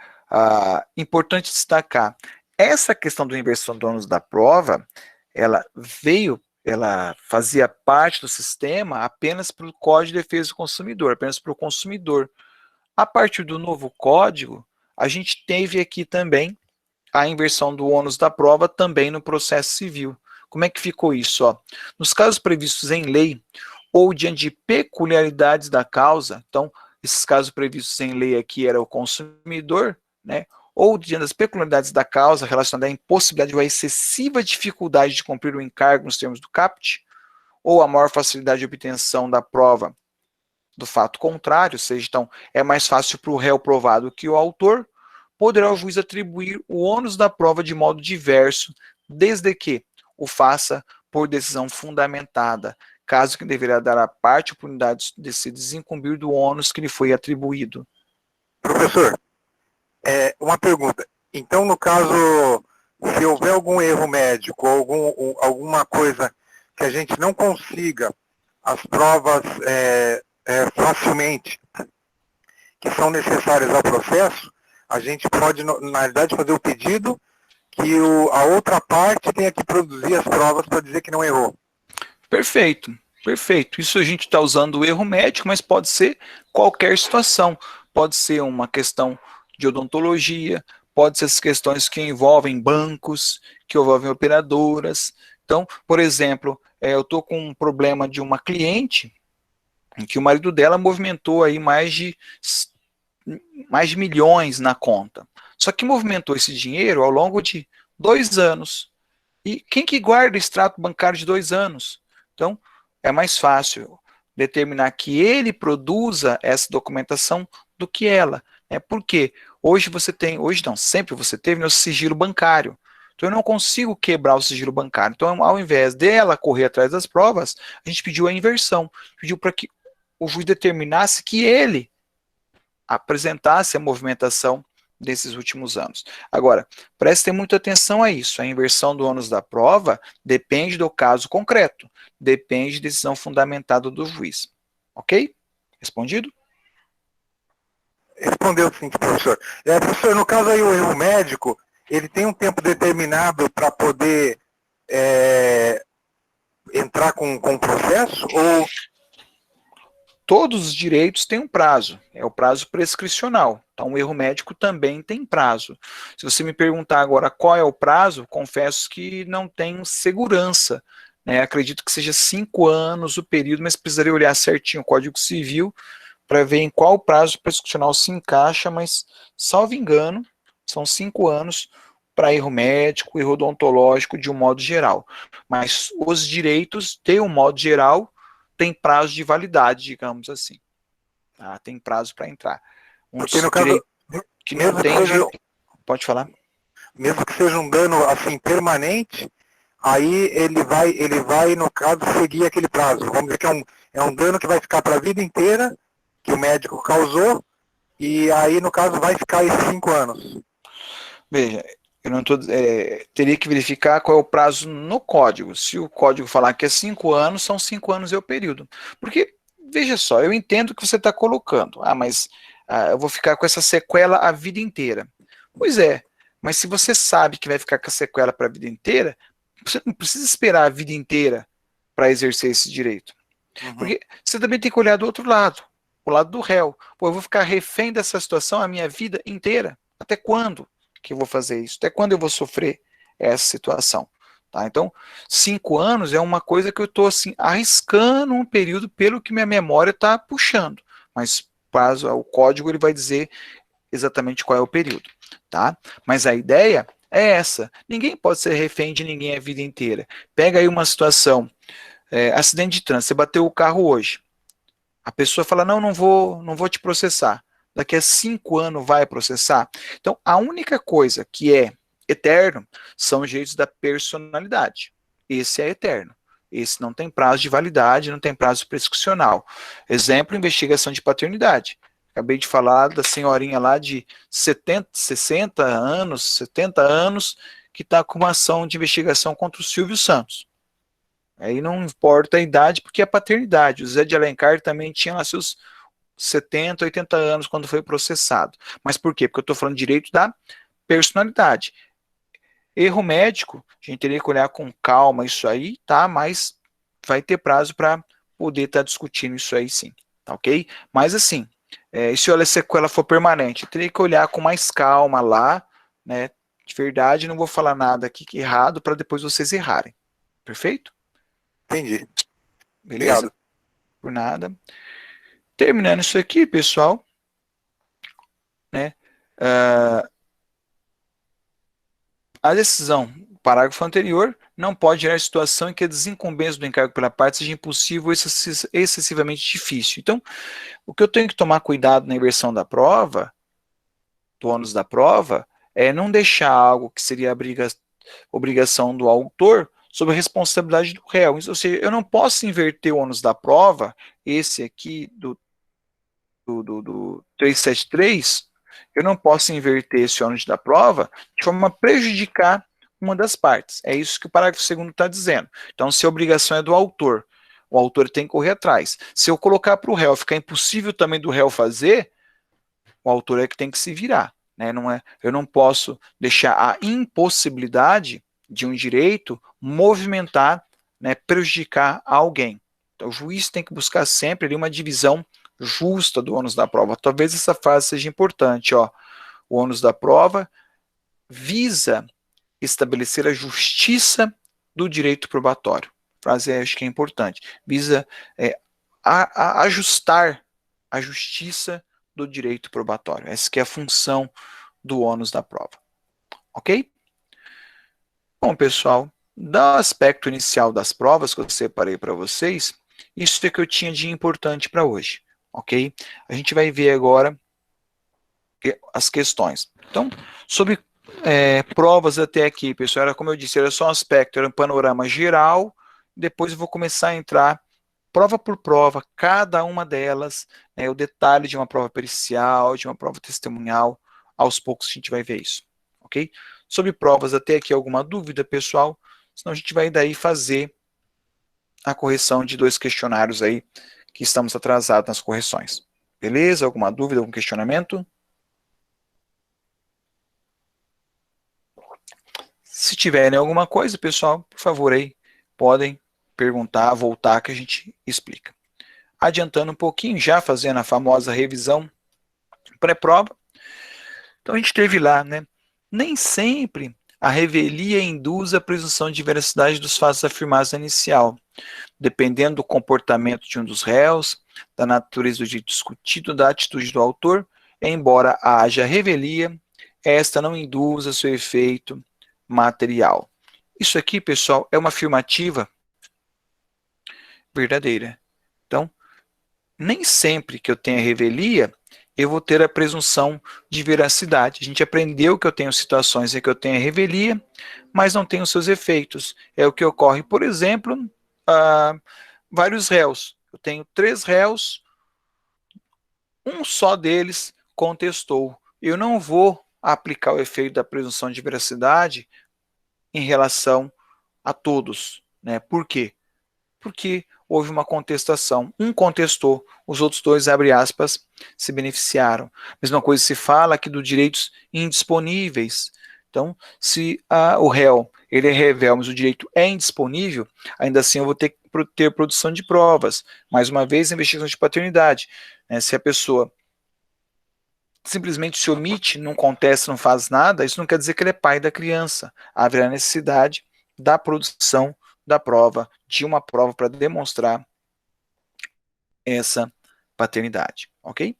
Importante destacar, essa questão da inversão do ônus da prova, ela fazia parte do sistema apenas para o Código de Defesa do Consumidor, apenas para o consumidor. A partir do novo código, a gente teve aqui também a inversão do ônus da prova também no processo civil. Como é que ficou isso? Ó? Nos casos previstos em lei ou diante de peculiaridades da causa, então, esses casos previstos em lei aqui era o consumidor, né? Ou diante das peculiaridades da causa relacionada à impossibilidade ou à excessiva dificuldade de cumprir o encargo nos termos do caput, ou a maior facilidade de obtenção da prova do fato contrário, ou seja, então é mais fácil para o réu provado que o autor, poderá o juiz atribuir o ônus da prova de modo diverso, desde que o faça por decisão fundamentada, caso que deverá dar à parte a oportunidade de se desincumbir do ônus que lhe foi atribuído. Professor, uma pergunta. Então, no caso, se houver algum erro médico, alguma coisa que a gente não consiga as provas facilmente, que são necessárias ao processo, a gente pode, na realidade, fazer o pedido que a outra parte tenha que produzir as provas para dizer que não errou. Perfeito, perfeito. Isso a gente está usando o erro médico, mas pode ser qualquer situação. Pode ser uma questão de odontologia, pode ser as questões que envolvem bancos, que envolvem operadoras. Então, por exemplo, eu estou com um problema de uma cliente em que o marido dela movimentou aí mais de milhões na conta. Só que movimentou esse dinheiro ao longo de 2 anos. E quem que guarda extrato bancário de 2 anos? Então, é mais fácil determinar que ele produza essa documentação do que ela. Por quê? Hoje não, sempre você teve no sigilo bancário. Então, eu não consigo quebrar o sigilo bancário. Então, ao invés dela correr atrás das provas, a gente pediu a inversão. Pediu para que o juiz determinasse que ele apresentasse a movimentação desses últimos anos. Agora, prestem muita atenção a isso. A inversão do ônus da prova depende do caso concreto, depende de decisão fundamentada do juiz. Ok? Respondido? Respondeu sim, professor. Professor, no caso aí o erro médico, ele tem um tempo determinado para poder entrar com o processo? Ou todos os direitos têm um prazo, é o prazo prescricional. Então, o erro médico também tem prazo. Se você me perguntar agora qual é o prazo, confesso que não tenho segurança. Acredito que seja 5 anos o período, mas precisaria olhar certinho o Código Civil para ver em qual prazo prescricional se encaixa, mas, salvo engano, são 5 anos para erro médico, erro odontológico de um modo geral. Mas os direitos, de um modo geral, tem prazo de validade, digamos assim. Tem prazo para entrar. porque no caso, que não tem, pode falar. Mesmo que seja um dano assim permanente, aí ele vai no caso seguir aquele prazo. Vamos dizer que é um dano que vai ficar para a vida inteira, que o médico causou, e aí no caso vai ficar esses 5 anos. Veja, eu não tô, teria que verificar qual é o prazo no código. Se o código falar que é 5 anos, são 5 anos é o período. Porque, veja só, eu entendo o que você está colocando. Mas eu vou ficar com essa sequela a vida inteira. Pois é, mas se você sabe que vai ficar com a sequela para a vida inteira, você não precisa esperar a vida inteira para exercer esse direito. Uhum. Porque você também tem que olhar do outro lado, o lado do réu. Pô, eu vou ficar refém dessa situação a minha vida inteira? Até quando que eu vou fazer isso? Até quando eu vou sofrer essa situação? Tá? Então, 5 anos é uma coisa que eu estou assim, arriscando um período pelo que minha memória está puxando. Mas o código ele vai dizer exatamente qual é o período. Tá? Mas a ideia é essa. Ninguém pode ser refém de ninguém a vida inteira. Pega aí uma situação, acidente de trânsito, você bateu o carro hoje. A pessoa fala, não, não vou te processar. Daqui a 5 anos vai processar. Então, a única coisa que é eterno são os direitos da personalidade. Esse é eterno. Esse não tem prazo de validade, não tem prazo prescricional. Exemplo, investigação de paternidade. Acabei de falar da senhorinha lá de 70, 60 anos, 70 anos, que está com uma ação de investigação contra o Silvio Santos. Aí não importa a idade, porque é a paternidade. O Zé de Alencar também tinha lá seus 70, 80 anos quando foi processado. Mas por quê? Porque eu estou falando de direito da personalidade. Erro médico, a gente teria que olhar com calma isso aí, tá? Mas vai ter prazo para poder estar discutindo isso aí sim, tá ok? Mas assim, se a sequela for permanente, eu teria que olhar com mais calma lá, né? De verdade, não vou falar nada aqui que é errado para depois vocês errarem. Perfeito? Entendi. Beleza? Obrigado. Por nada. Terminando isso aqui, pessoal, né? A decisão, parágrafo anterior, não pode gerar situação em que a desincumbência do encargo pela parte seja impossível ou excessivamente difícil. Então, o que eu tenho que tomar cuidado na inversão da prova, do ônus da prova, é não deixar algo que seria obrigação do autor sob a responsabilidade do réu. Ou seja, eu não posso inverter o ônus da prova, esse aqui do 373, eu não posso inverter esse ônus da prova de forma a prejudicar uma das partes. É isso que o parágrafo 2º está dizendo. Então, se a obrigação é do autor, o autor tem que correr atrás. Se eu colocar para o réu, ficar impossível também do réu fazer, o autor é que tem que se virar. Né? Eu não posso deixar a impossibilidade de um direito movimentar, né, prejudicar alguém. Então, o juiz tem que buscar sempre ali uma divisão justa do ônus da prova. Talvez essa frase seja importante. Ó. O ônus da prova visa estabelecer a justiça do direito probatório. A frase acho que é importante. Visa ajustar a justiça do direito probatório. Essa que é a função do ônus da prova. Ok? Bom, pessoal, do aspecto inicial das provas que eu separei para vocês, isso é que eu tinha de importante para hoje. Ok? A gente vai ver agora as questões. Então, sobre provas até aqui, pessoal, era como eu disse, era só um aspecto, era um panorama geral, depois eu vou começar a entrar prova por prova, cada uma delas, o detalhe de uma prova pericial, de uma prova testemunhal, aos poucos a gente vai ver isso, ok? Sobre provas, até aqui alguma dúvida, pessoal? Senão a gente vai daí fazer a correção de 2 questionários aí, que estamos atrasados nas correções. Beleza? Alguma dúvida, algum questionamento? Se tiverem alguma coisa, pessoal, por favor aí, podem perguntar, voltar que a gente explica. Adiantando um pouquinho, já fazendo a famosa revisão pré-prova. Então a gente teve lá, né? Nem sempre a revelia induz a presunção de veracidade dos fatos afirmados na inicial, dependendo do comportamento de um dos réus, da natureza do direito discutido, da atitude do autor, embora haja revelia, esta não induza seu efeito material. Isso aqui, pessoal, é uma afirmativa verdadeira. Então, nem sempre que eu tenha revelia, eu vou ter a presunção de veracidade. A gente aprendeu que eu tenho situações em que eu tenho revelia, mas não tenho seus efeitos. É o que ocorre, por exemplo, vários réus. Eu tenho 3 réus, um só deles contestou. Eu não vou aplicar o efeito da presunção de veracidade em relação a todos. Né? Por quê? Porque houve uma contestação. Um contestou, os outros 2, abre aspas, se beneficiaram. Mesma coisa se fala aqui dos direitos indisponíveis. Então, se o réu ele é revel, mas o direito é indisponível, ainda assim eu vou ter que ter produção de provas. Mais uma vez, investigação de paternidade. Né? Se a pessoa simplesmente se omite, não contesta, não faz nada, isso não quer dizer que ele é pai da criança. Haverá necessidade da produção da prova, de uma prova para demonstrar essa paternidade, ok?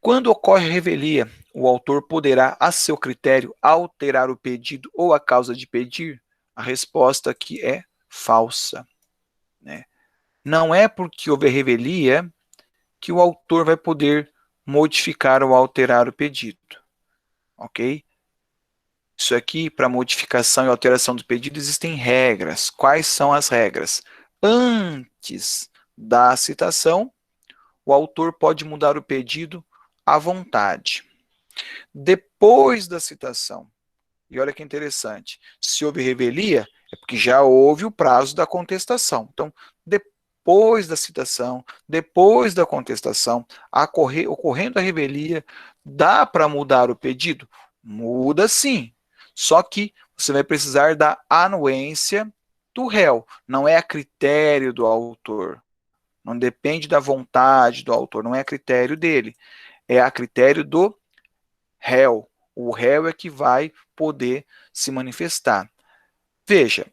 Quando ocorre a revelia, o autor poderá, a seu critério, alterar o pedido ou a causa de pedir? A resposta aqui é falsa, né? Não é porque houve revelia que o autor vai poder modificar ou alterar o pedido, ok? Isso aqui, para modificação e alteração do pedido, existem regras. Quais são as regras? Antes da citação, o autor pode mudar o pedido à vontade. Depois da citação, e olha que interessante, se houve revelia, é porque já houve o prazo da contestação. Então, depois da citação, depois da contestação, ocorrendo a revelia, dá para mudar o pedido? Muda sim. Só que você vai precisar da anuência do réu. Não é a critério do autor. Não depende da vontade do autor, não é a critério dele. É a critério do réu. O réu é que vai poder se manifestar. Veja,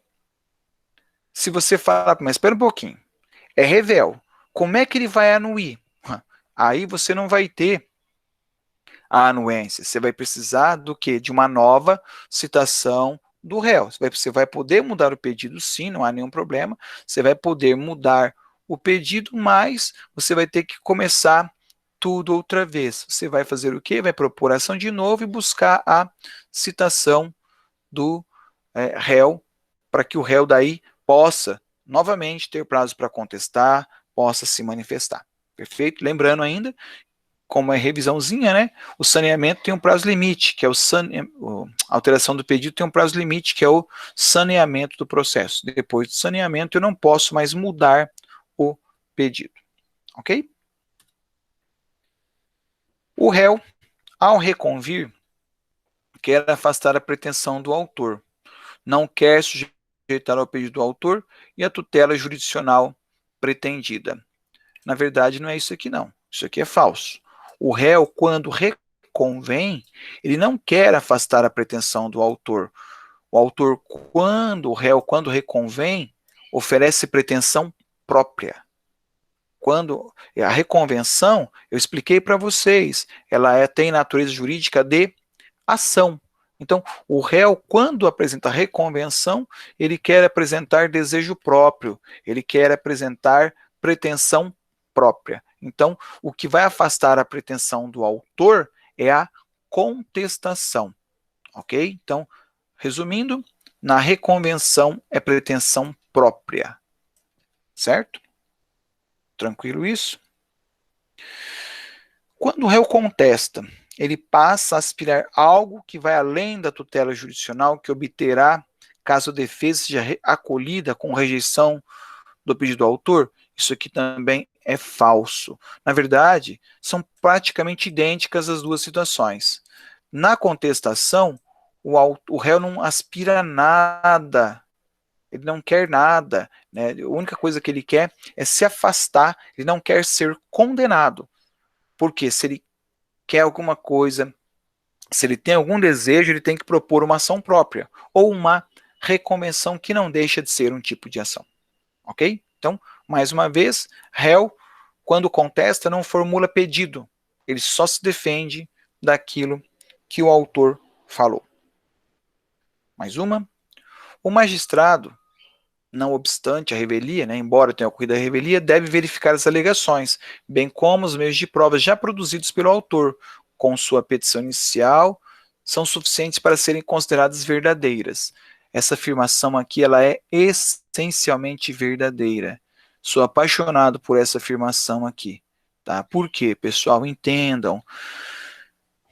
se você falar, mas espera um pouquinho, é revel, como é que ele vai anuir? Aí você não vai ter a anuência, você vai precisar do quê? De uma nova citação do réu. Você vai poder mudar o pedido sim, não há nenhum problema, você vai poder mudar o pedido, mas você vai ter que começar tudo outra vez. Você vai fazer o quê? Vai propor ação de novo e buscar a citação do réu, para que o réu daí possa novamente ter prazo para contestar, possa se manifestar. Perfeito? Lembrando ainda, como é revisãozinha, né? O saneamento tem um prazo limite, que é a alteração do pedido tem um prazo limite, que é o saneamento do processo. Depois do saneamento, eu não posso mais mudar o pedido. Ok? O réu, ao reconvir, quer afastar a pretensão do autor, não quer sujeitar ao pedido do autor e a tutela jurisdicional pretendida. Na verdade, não é isso aqui não. Isso aqui é falso. O réu, quando reconvém, ele não quer afastar a pretensão do autor. O réu, quando reconvém, oferece pretensão própria. Quando a reconvenção, eu expliquei para vocês, ela tem natureza jurídica de ação. Então, o réu, quando apresenta reconvenção, ele quer apresentar desejo próprio, ele quer apresentar pretensão própria. Então, o que vai afastar a pretensão do autor é a contestação, ok? Então, resumindo, na reconvenção é pretensão própria, certo? Tranquilo isso? Quando o réu contesta, ele passa a aspirar algo que vai além da tutela jurisdicional que obterá caso a defesa seja acolhida com rejeição do pedido do autor. Isso aqui também é falso. Na verdade, são praticamente idênticas as duas situações. Na contestação, o réu não aspira a nada, ele não quer nada, né? A única coisa que ele quer é se afastar, ele não quer ser condenado. Porque se ele quer alguma coisa, se ele tem algum desejo, ele tem que propor uma ação própria, ou uma reconvenção que não deixa de ser um tipo de ação. Ok? Então, mais uma vez, réu, quando contesta, não formula pedido, ele só se defende daquilo que o autor falou. Mais uma. O magistrado, não obstante a revelia, né, embora tenha ocorrido a revelia, deve verificar as alegações, bem como os meios de prova já produzidos pelo autor, com sua petição inicial, são suficientes para serem consideradas verdadeiras. Essa afirmação aqui ela é essencialmente verdadeira. Sou apaixonado por essa afirmação aqui. Tá? Por quê, pessoal? Entendam.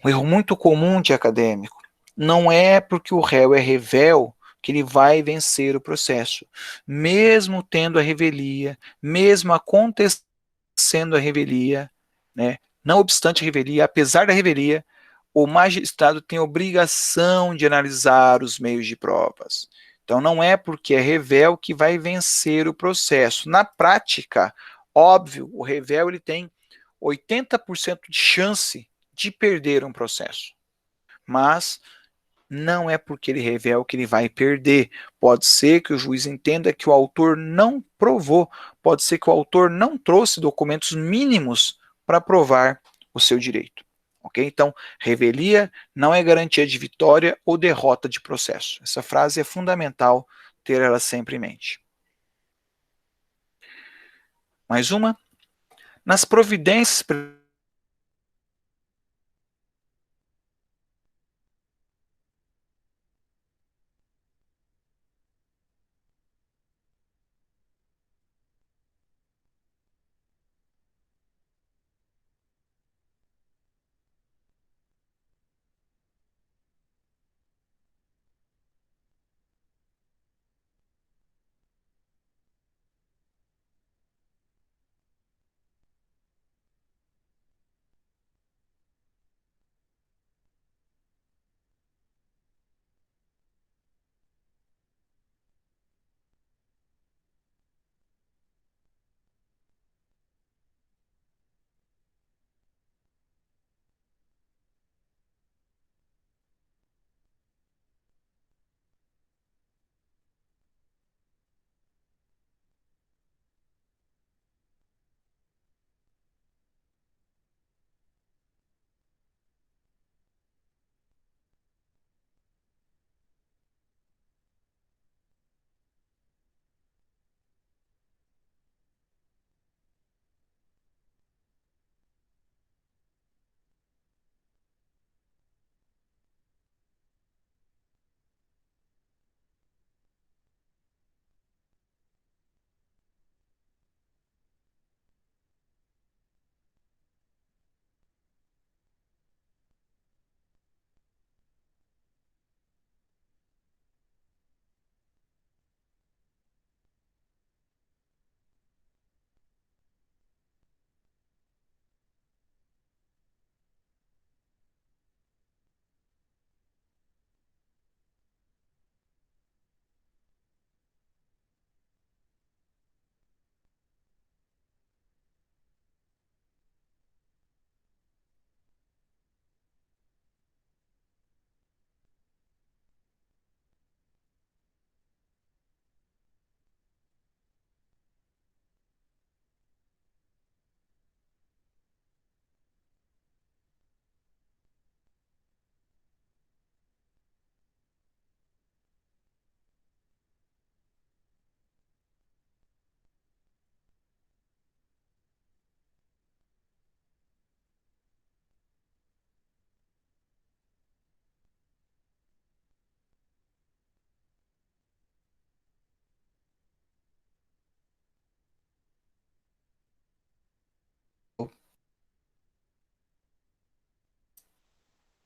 Um erro muito comum de acadêmico. Não é porque o réu é revel que ele vai vencer o processo. Mesmo tendo a revelia, mesmo acontecendo a revelia, né, não obstante a revelia, apesar da revelia, o magistrado tem obrigação de analisar os meios de provas. Então, não é porque é revel que vai vencer o processo. Na prática, óbvio, o revel ele tem 80% de chance de perder um processo. Mas não é porque ele revela que ele vai perder. Pode ser que o juiz entenda que o autor não provou, pode ser que o autor não trouxe documentos mínimos para provar o seu direito. Ok? Então, revelia não é garantia de vitória ou derrota de processo. Essa frase é fundamental ter ela sempre em mente. Mais uma. Nas providências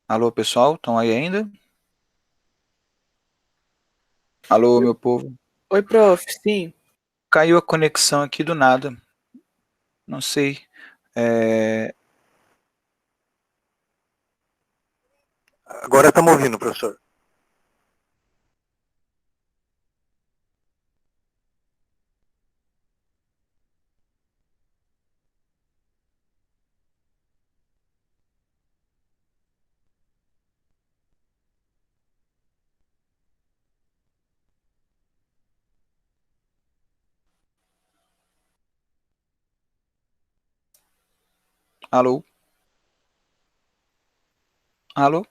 Alô, pessoal, estão aí ainda? Alô, Oi, meu povo. oi, prof. Sim. Caiu a conexão aqui do nada. Não sei. É... Agora estamos ouvindo, professor. Alô? Alô?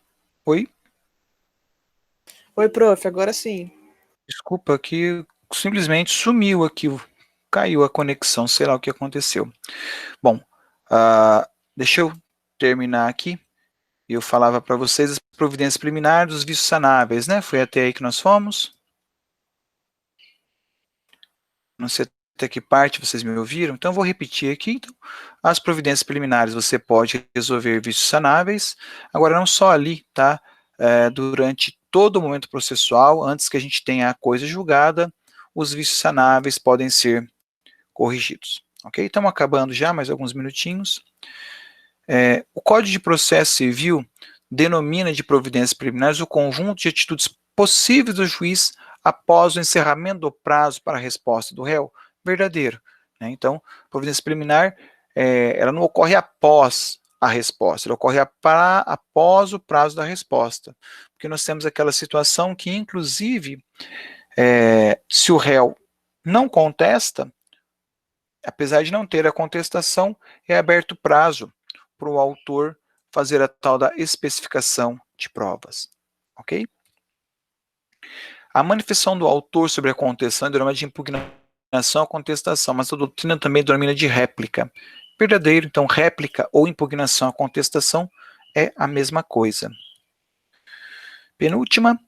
Oi? Oi, prof. Agora sim. Desculpa que simplesmente sumiu aqui. Caiu a conexão, sei lá o que aconteceu. Bom, deixa eu terminar aqui. Eu falava para vocês as providências preliminares dos vícios sanáveis, né? Foi até aí que nós fomos. Não sei até que parte vocês me ouviram, então eu vou repetir aqui. Então, as providências preliminares você pode resolver vícios sanáveis, agora não só ali, tá? Durante todo o momento processual, antes que a gente tenha a coisa julgada, os vícios sanáveis podem ser corrigidos. Ok? Estamos acabando já, mais alguns minutinhos. O Código de Processo Civil denomina de providências preliminares o conjunto de atitudes possíveis do juiz após o encerramento do prazo para a resposta do réu. Verdadeiro. Né? Então, providência preliminar, ela não ocorre após a resposta, ela ocorre após o prazo da resposta. Porque nós temos aquela situação que, inclusive, se o réu não contesta, apesar de não ter a contestação, é aberto prazo para o autor fazer a tal da especificação de provas. Ok? A manifestação do autor sobre a contestação é denomina de impugnação à contestação, mas a doutrina também denomina de réplica. Verdadeiro, então, réplica ou impugnação à contestação é a mesma coisa. Penúltima,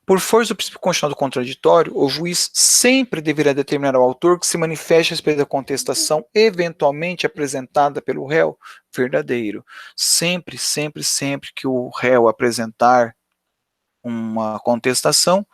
por força do princípio constitucional do contraditório, o juiz sempre deverá determinar ao autor que se manifeste a respeito da contestação eventualmente apresentada pelo réu. Verdadeiro. Sempre, sempre, sempre que o réu apresentar uma contestação,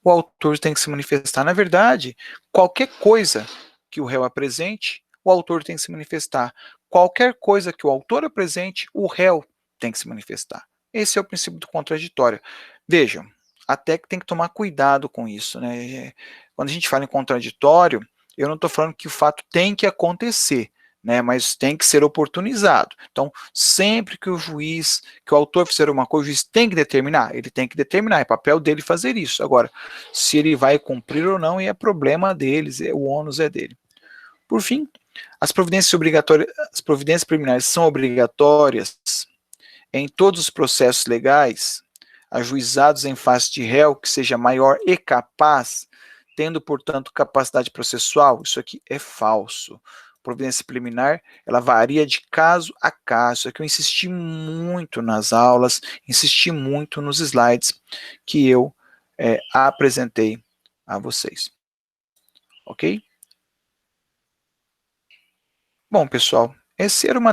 o autor tem que se manifestar. Na verdade, qualquer coisa que o réu apresente, o autor tem que se manifestar. Qualquer coisa que o autor apresente, o réu tem que se manifestar. Esse é o princípio do contraditório. Vejam, até que tem que tomar cuidado com isso, né? Quando a gente fala em contraditório, eu não estou falando que o fato tem que acontecer, né? Mas tem que ser oportunizado. Então, sempre que o juiz, que o autor fizer uma coisa, o juiz tem que determinar, ele tem que determinar, é papel dele fazer isso. Agora, se ele vai cumprir ou não, é problema deles, o ônus é dele. Por fim, as providências obrigatórias, as providências preliminares são obrigatórias em todos os processos legais, ajuizados em face de réu que seja maior e capaz, tendo, portanto, capacidade processual. Isso aqui é falso. Providência preliminar, ela varia de caso a caso. Isso aqui eu insisti muito nas aulas, insisti muito nos slides que eu apresentei a vocês. Ok? Bom, pessoal, esse era uma